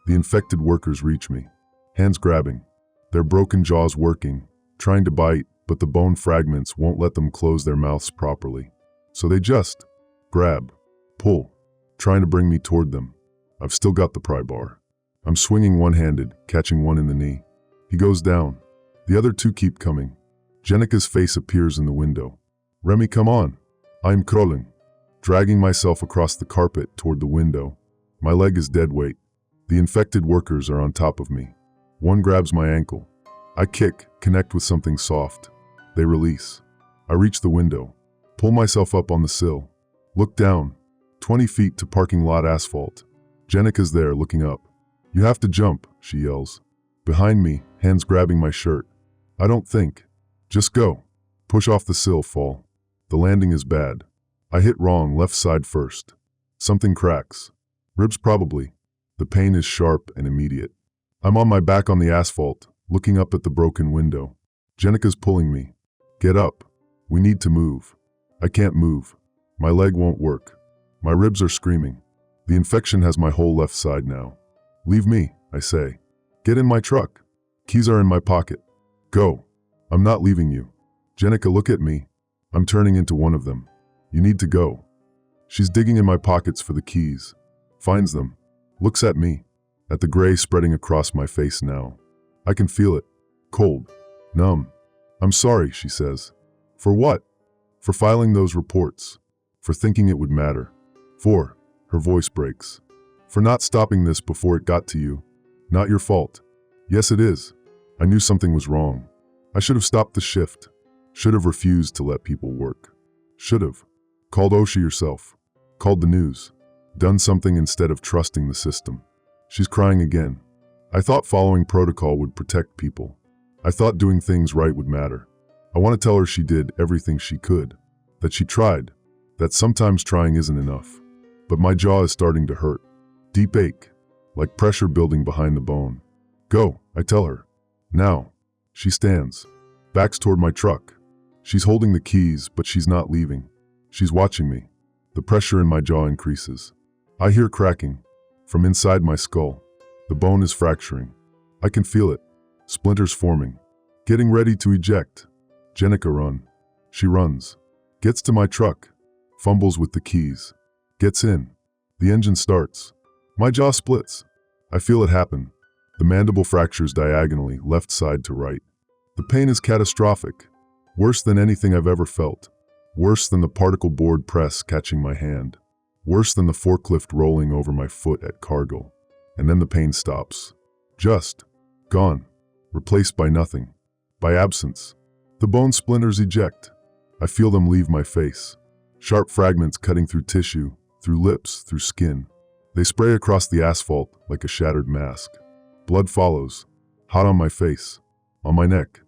The infected workers reach me. Hands grabbing. Their broken jaws working, trying to bite, but the bone fragments won't let them close their mouths properly. So they just grab, pull, trying to bring me toward them. I've still got the pry bar. I'm swinging one-handed, catching one in the knee. He goes down. The other 2 keep coming. Jenica's face appears in the window. Remy, come on. I'm crawling. Dragging myself across the carpet toward the window. My leg is dead weight. The infected workers are on top of me. One grabs my ankle. I kick, connect with something soft. They release. I reach the window. Pull myself up on the sill. Look down. 20 feet to parking lot asphalt. Jenica's there, looking up. You have to jump, she yells. Behind me, hands grabbing my shirt. I don't think. Just go. Push off the sill, fall. The landing is bad. I hit wrong, left side first. Something cracks. Ribs probably. The pain is sharp and immediate. I'm on my back on the asphalt, looking up at the broken window. Jenica's pulling me. Get up. We need to move. I can't move. My leg won't work. My ribs are screaming. The infection has my whole left side now. Leave me, I say. Get in my truck. Keys are in my pocket. Go. I'm not leaving you. Jenica, look at me. I'm turning into one of them. You need to go. She's digging in my pockets for the keys. Finds them. Looks at me. At the gray spreading across my face now. I can feel it. Cold. Numb. I'm sorry, she says. For what? For filing those reports. For thinking it would matter. For, her voice breaks. For not stopping this before it got to you. Not your fault. Yes, it is. I knew something was wrong. I should have stopped the shift. Should have refused to let people work. Should have. Called OSHA yourself. Called the news. Done something instead of trusting the system. She's crying again. I thought following protocol would protect people. I thought doing things right would matter. I want to tell her she did everything she could. That she tried. That sometimes trying isn't enough. But my jaw is starting to hurt. Deep ache. Like pressure building behind the bone. Go, I tell her. Now. She stands. Backs toward my truck. She's holding the keys, but she's not leaving. She's watching me. The pressure in my jaw increases. I hear cracking. From inside my skull. The bone is fracturing. I can feel it. Splinters forming. Getting ready to eject. Jenica, run. She runs. Gets to my truck. Fumbles with the keys. Gets in. The engine starts. My jaw splits. I feel it happen. The mandible fractures diagonally, left side to right. The pain is catastrophic. Worse than anything I've ever felt. Worse than the particle board press catching my hand. Worse than the forklift rolling over my foot at Cargill. And then the pain stops. Just gone. Replaced by nothing. By absence. The bone splinters eject. I feel them leave my face. Sharp fragments cutting through tissue, through lips, through skin. They spray across the asphalt like a shattered mask. Blood follows. Hot on my face. On my neck.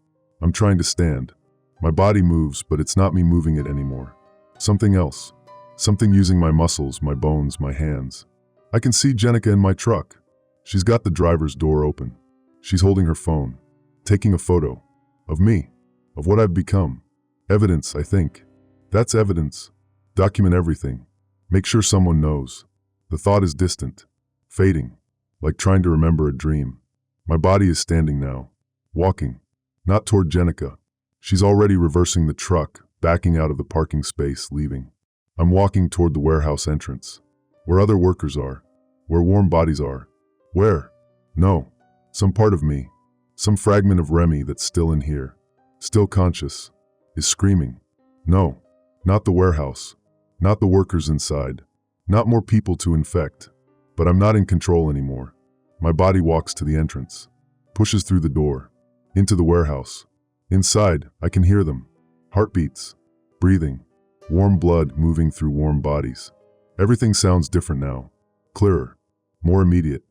I'm trying to stand. My body moves, but it's not me moving it anymore. Something else. Something using my muscles, my bones, my hands. I can see Jenica in my truck. She's got the driver's door open. She's holding her phone. Taking a photo. Of me. Of what I've become. Evidence, I think. That's evidence. Document everything. Make sure someone knows. The thought is distant. Fading. Like trying to remember a dream. My body is standing now. Walking. Not toward Jenica. She's already reversing the truck, backing out of the parking space, leaving. I'm walking toward the warehouse entrance. Where other workers are. Where warm bodies are. Where? No. Some part of me. Some fragment of Remy that's still in here. Still conscious. Is screaming. No. Not the warehouse. Not the workers inside. Not more people to infect. But I'm not in control anymore. My body walks to the entrance. Pushes through the door. Into the warehouse. Inside, I can hear them. Heartbeats. Breathing. Warm blood moving through warm bodies. Everything sounds different now. Clearer. More immediate.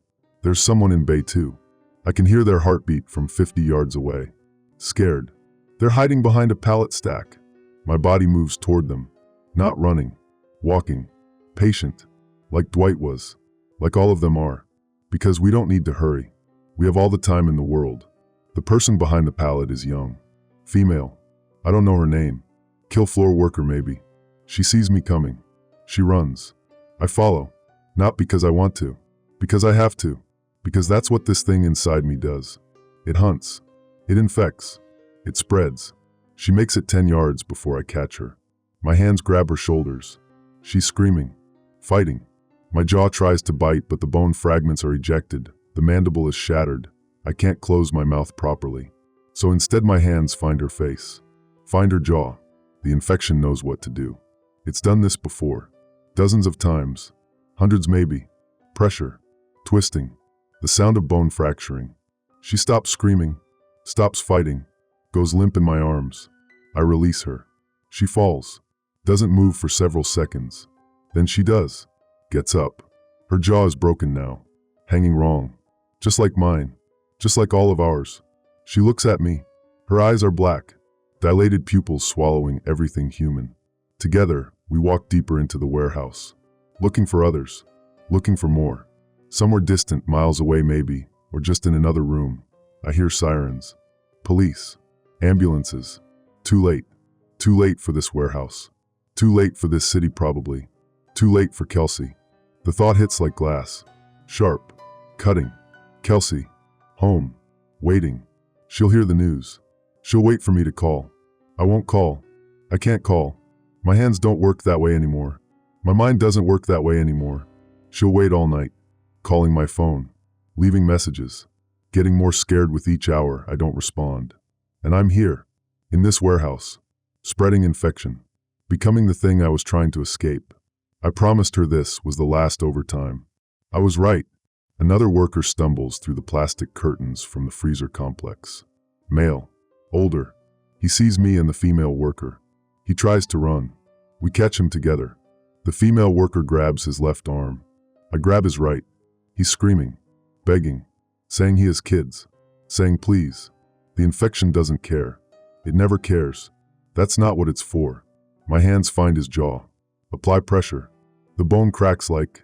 There's someone in Bay 2. I can hear their heartbeat from 50 yards away. Scared. They're hiding behind a pallet stack. My body moves toward them. Not running. Walking. Patient. Like Dwight was. Like all of them are. Because we don't need to hurry. We have all the time in the world. The person behind the pallet is young. Female. I don't know her name. Kill floor worker maybe. She sees me coming. She runs. I follow. Not because I want to. Because I have to. Because that's what this thing inside me does. It hunts. It infects. It spreads. She makes it 10 yards before I catch her. My hands grab her shoulders. She's screaming. Fighting. My jaw tries to bite, but the bone fragments are ejected. The mandible is shattered. I can't close my mouth properly. So instead my hands find her face. Find her jaw. The infection knows what to do. It's done this before. Dozens of times. Hundreds maybe. Pressure. Twisting. The sound of bone fracturing. She stops screaming. Stops fighting. Goes limp in my arms. I release her. She falls. Doesn't move for several seconds. Then she does. Gets up. Her jaw is broken now. Hanging wrong. Just like mine. Just like all of ours. She looks at me. Her eyes are black. Dilated pupils swallowing everything human. Together, we walk deeper into the warehouse. Looking for others. Looking for more. Somewhere distant, miles away maybe, or just in another room. I hear sirens. Police. Ambulances. Too late. Too late for this warehouse. Too late for this city probably. Too late for Kelsey. The thought hits like glass. Sharp. Cutting. Kelsey. Home. Waiting. She'll hear the news. She'll wait for me to call. I won't call. I can't call. My hands don't work that way anymore. My mind doesn't work that way anymore. She'll wait all night. Calling my phone. Leaving messages. Getting more scared with each hour I don't respond. And I'm here. In this warehouse. Spreading infection. Becoming the thing I was trying to escape. I promised her this was the last overtime. I was right. Another worker stumbles through the plastic curtains from the freezer complex. Male. Older. He sees me and the female worker. He tries to run. We catch him together. The female worker grabs his left arm. I grab his right. He's screaming. Begging. Saying he has kids. Saying please. The infection doesn't care. It never cares. That's not what it's for. My hands find his jaw. Apply pressure. The bone cracks like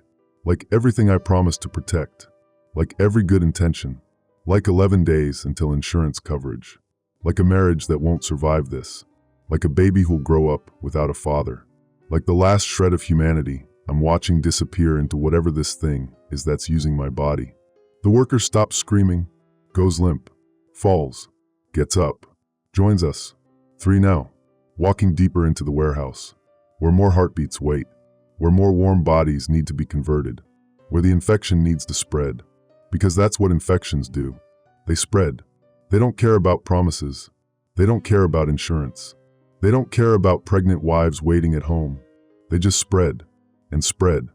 everything I promised to protect. Like every good intention. Like 11 days until insurance coverage. Like a marriage that won't survive this. Like a baby who'll grow up without a father. Like the last shred of humanity I'm watching disappear into whatever this thing is that's using my body. The worker stops screaming. Goes limp. Falls. Gets up. Joins us. 3 now. Walking deeper into the warehouse. Where more heartbeats wait. Where more warm bodies need to be converted. Where the infection needs to spread. Because that's what infections do. They spread. They don't care about promises. They don't care about insurance. They don't care about pregnant wives waiting at home. They just spread. And spread.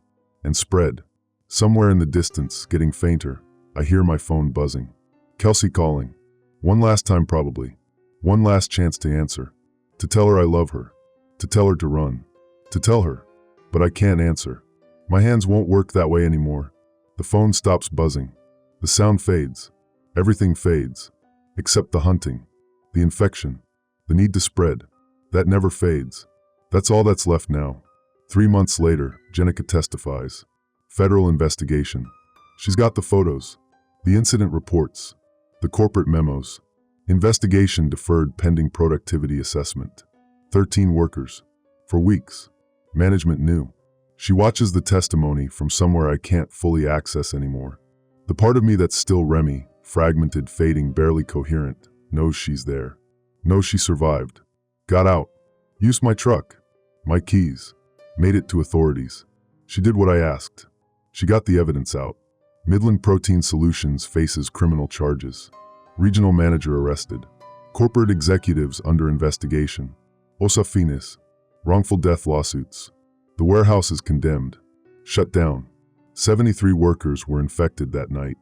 And spread. Somewhere in the distance, getting fainter, I hear my phone buzzing. Kelsey calling. One last time probably. One last chance to answer. To tell her I love her. To tell her to run. To tell her. But I can't answer. My hands won't work that way anymore. The phone stops buzzing. The sound fades. Everything fades. Except the hunting. The infection. The need to spread. That never fades. That's all that's left now. 3 months later, Jenica testifies. Federal investigation. She's got the photos. The incident reports. The corporate memos. Investigation deferred pending productivity assessment. 13 workers. For weeks. Management knew. She watches the testimony from somewhere I can't fully access anymore. The part of me that's still Remy, fragmented, fading, barely coherent, knows she's there. Knows she survived. Got out. Used my truck. My keys. Made it to authorities. She did what I asked. She got the evidence out. Midland Protein Solutions faces criminal charges. Regional manager arrested. Corporate executives under investigation. Osa finis. Wrongful death lawsuits. The warehouse is condemned. Shut down. 73 workers were infected that night.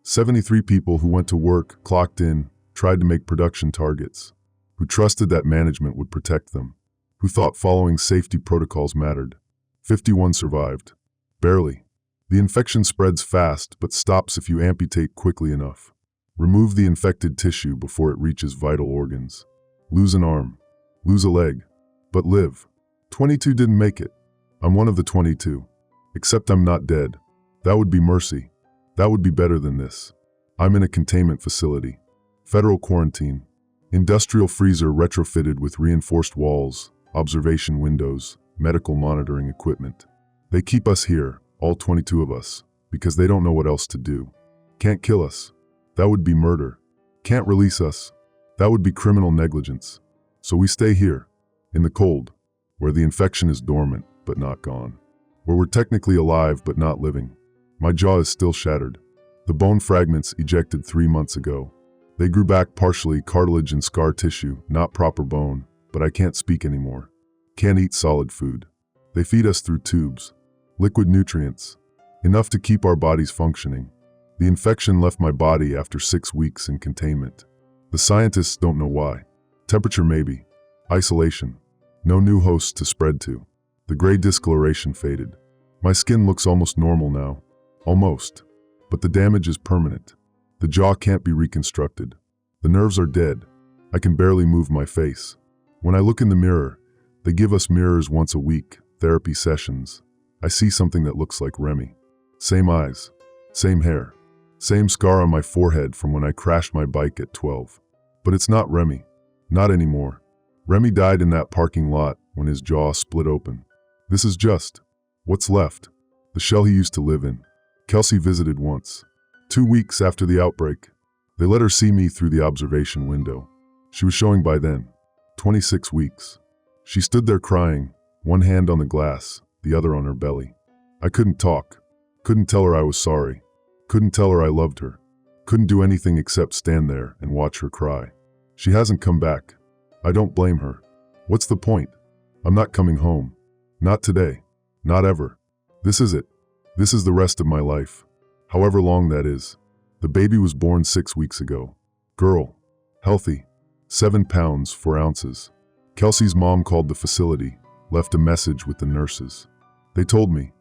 73 people who went to work, clocked in, tried to make production targets. Who trusted that management would protect them. Who thought following safety protocols mattered. 51 survived. Barely. The infection spreads fast but stops if you amputate quickly enough. Remove the infected tissue before it reaches vital organs. Lose an arm. Lose a leg. But live. 22 didn't make it. I'm one of the 22. Except I'm not dead. That would be mercy. That would be better than this. I'm in a containment facility. Federal quarantine. Industrial freezer retrofitted with reinforced walls, observation windows, medical monitoring equipment. They keep us here, all 22 of us, because they don't know what else to do. Can't kill us. That would be murder. Can't release us. That would be criminal negligence. So we stay here, in the cold, where the infection is dormant but not gone. Where we're technically alive but not living. My jaw is still shattered. The bone fragments ejected 3 months ago. They grew back partially, cartilage and scar tissue, not proper bone, but I can't speak anymore. Can't eat solid food. They feed us through tubes. Liquid nutrients. Enough to keep our bodies functioning. The infection left my body after 6 weeks in containment. The scientists don't know why. Temperature maybe. Isolation. No new hosts to spread to. The gray discoloration faded. My skin looks almost normal now. Almost. But the damage is permanent. The jaw can't be reconstructed. The nerves are dead. I can barely move my face. When I look in the mirror, they give us mirrors once a week, therapy sessions. I see something that looks like Remy. Same eyes. Same hair. Same scar on my forehead from when I crashed my bike at 12. But it's not Remy. Not anymore. Remy died in that parking lot when his jaw split open. This is just what's left. The shell he used to live in. Kelsey visited once. 2 weeks after the outbreak. They let her see me through the observation window. She was showing by then. 26 weeks. She stood there crying, one hand on the glass, the other on her belly. I couldn't talk. Couldn't tell her I was sorry. Couldn't tell her I loved her. Couldn't do anything except stand there and watch her cry. She hasn't come back. I don't blame her. What's the point? I'm not coming home. Not today. Not ever. This is it. This is the rest of my life. However long that is. The baby was born 6 weeks ago. Girl. Healthy. 7 pounds, 4 ounces. Kelsey's mom called the facility, left a message with the nurses. They told me.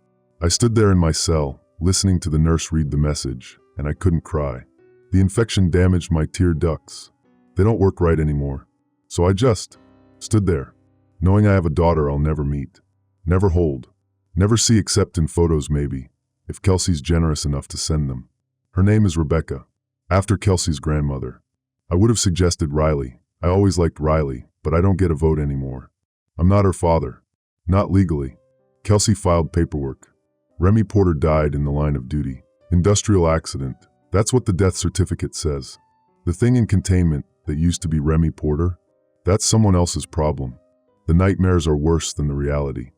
I stood there in my cell, listening to the nurse read the message, and I couldn't cry. The infection damaged my tear ducts. They don't work right anymore. So I just stood there, knowing I have a daughter I'll never meet, never hold, never see except in photos maybe, if Kelsey's generous enough to send them. Her name is Rebecca, after Kelsey's grandmother. I would have suggested Riley. I always liked Riley, but I don't get a vote anymore. I'm not her father. Not legally. Kelsey filed paperwork. Remy Porter died in the line of duty. Industrial accident. That's what the death certificate says. The thing in containment that used to be Remy Porter, that's someone else's problem. The nightmares are worse than the reality.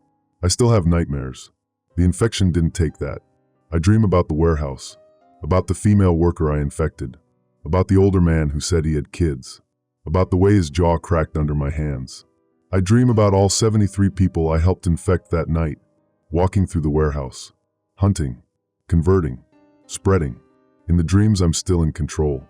I still have nightmares. The infection didn't take that. I dream about the warehouse, about the female worker I infected, about the older man who said he had kids, about the way his jaw cracked under my hands. I dream about all 73 people I helped infect that night, walking through the warehouse, hunting, converting, spreading. In the dreams I'm still in control.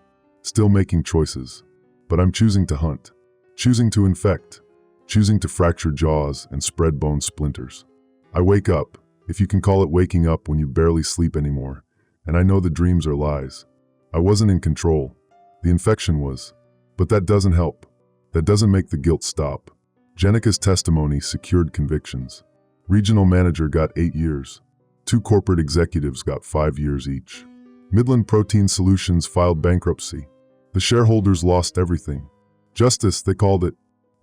still making choices. But I'm choosing to hunt, choosing to infect, choosing to fracture jaws and spread bone splinters. I wake up, if you can call it waking up when you barely sleep anymore, and I know the dreams are lies. I wasn't in control. The infection was. But that doesn't help. That doesn't make the guilt stop. Jenica's testimony secured convictions. Regional manager got 8 years. 2 corporate executives got 5 years each. Midland Protein Solutions filed bankruptcy. The shareholders lost everything. Justice, they called it.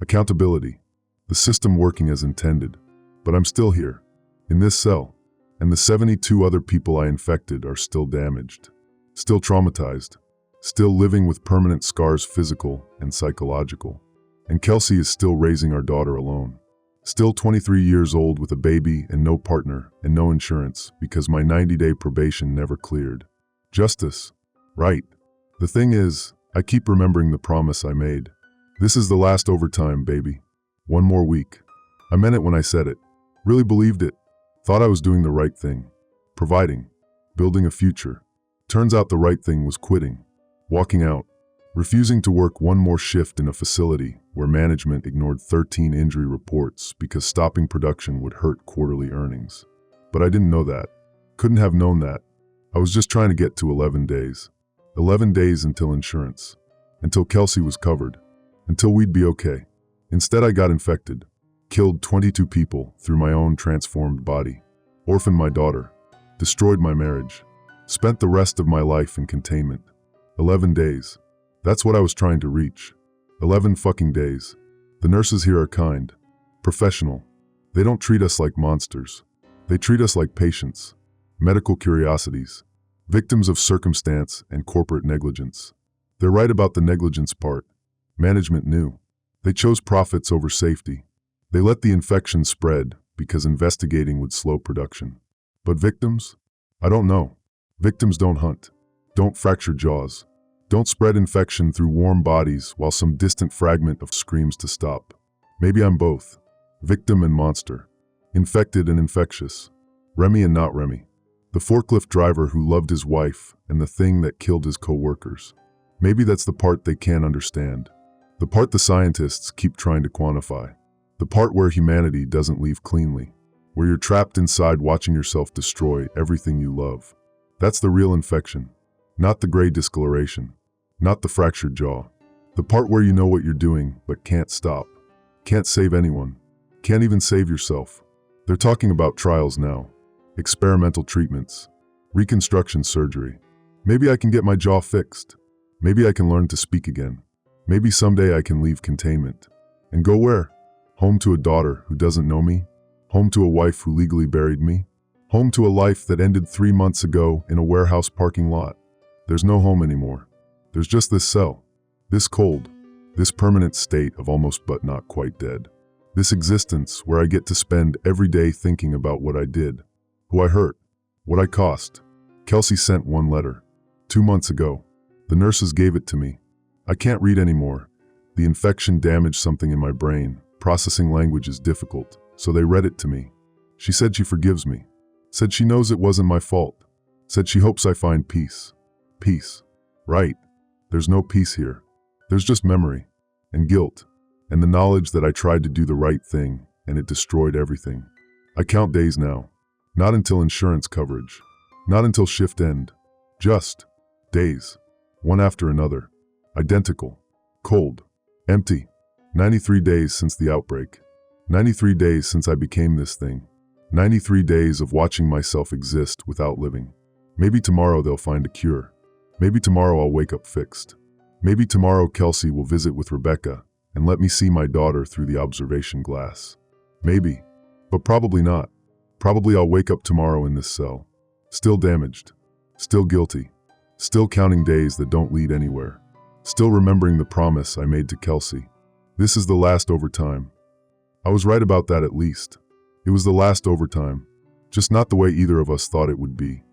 Accountability. The system working as intended. But I'm still here, in this cell. And the 72 other people I infected are still damaged. Still traumatized. Still living with permanent scars, physical and psychological. And Kelsey is still raising our daughter alone. Still 23 years old with a baby and no partner and no insurance because my 90-day probation never cleared. Justice. Right. The thing is, I keep remembering the promise I made. This is the last overtime, baby. 1 more week. I meant it when I said it. Really believed it. Thought I was doing the right thing. Providing. Building a future. Turns out the right thing was quitting. Walking out. Refusing to work 1 more shift in a facility where management ignored 13 injury reports because stopping production would hurt quarterly earnings. But I didn't know that. Couldn't have known that. I was just trying to get to 11 days. 11 days until insurance. Until Kelsey was covered. Until we'd be okay. Instead I got infected. Killed 22 people through my own transformed body. Orphaned my daughter. Destroyed my marriage. Spent the rest of my life in containment. 11 days. That's what I was trying to reach. 11 fucking days. The nurses here are kind. Professional. They don't treat us like monsters. They treat us like patients. Medical curiosities. Victims of circumstance and corporate negligence. They're right about the negligence part. Management knew. They chose profits over safety. They let the infection spread because investigating would slow production. But victims? I don't know. Victims don't hunt. Don't fracture jaws. Don't spread infection through warm bodies while some distant fragment of screams to stop. Maybe I'm both. Victim and monster. Infected and infectious. Remy and not Remy. The forklift driver who loved his wife and the thing that killed his co-workers. Maybe that's the part they can't understand. The part the scientists keep trying to quantify. The part where humanity doesn't leave cleanly. Where you're trapped inside watching yourself destroy everything you love. That's the real infection. Not the gray discoloration. Not the fractured jaw. The part where you know what you're doing but can't stop. Can't save anyone. Can't even save yourself. They're talking about trials now. Experimental treatments. Reconstruction surgery. Maybe I can get my jaw fixed. Maybe I can learn to speak again. Maybe someday I can leave containment. And go where? Home to a daughter who doesn't know me? Home to a wife who legally buried me? Home to a life that ended 3 months ago in a warehouse parking lot? There's no home anymore. There's just this cell. This cold. This permanent state of almost but not quite dead. This existence where I get to spend every day thinking about what I did. Who I hurt. What I cost. Kelsey sent 1 letter. 2 months ago. The nurses gave it to me. I can't read anymore. The infection damaged something in my brain. Processing language is difficult, so they read it to me. She said she forgives me. Said she knows it wasn't my fault. Said she hopes I find peace. Peace. Right. There's no peace here. There's just memory. And guilt. And the knowledge that I tried to do the right thing, and it destroyed everything. I count days now. Not until insurance coverage. Not until shift end. Just days. One after another. Identical. Cold. Empty. 93 days since the outbreak. 93 days since I became this thing. 93 days of watching myself exist without living. Maybe tomorrow they'll find a cure. Maybe tomorrow I'll wake up fixed. Maybe tomorrow Kelsey will visit with Rebecca and let me see my daughter through the observation glass. Maybe. But probably not. Probably I'll wake up tomorrow in this cell. Still damaged. Still guilty. Still counting days that don't lead anywhere. Still remembering the promise I made to Kelsey. This is the last overtime. I was right about that at least. It was the last overtime. Just not the way either of us thought it would be.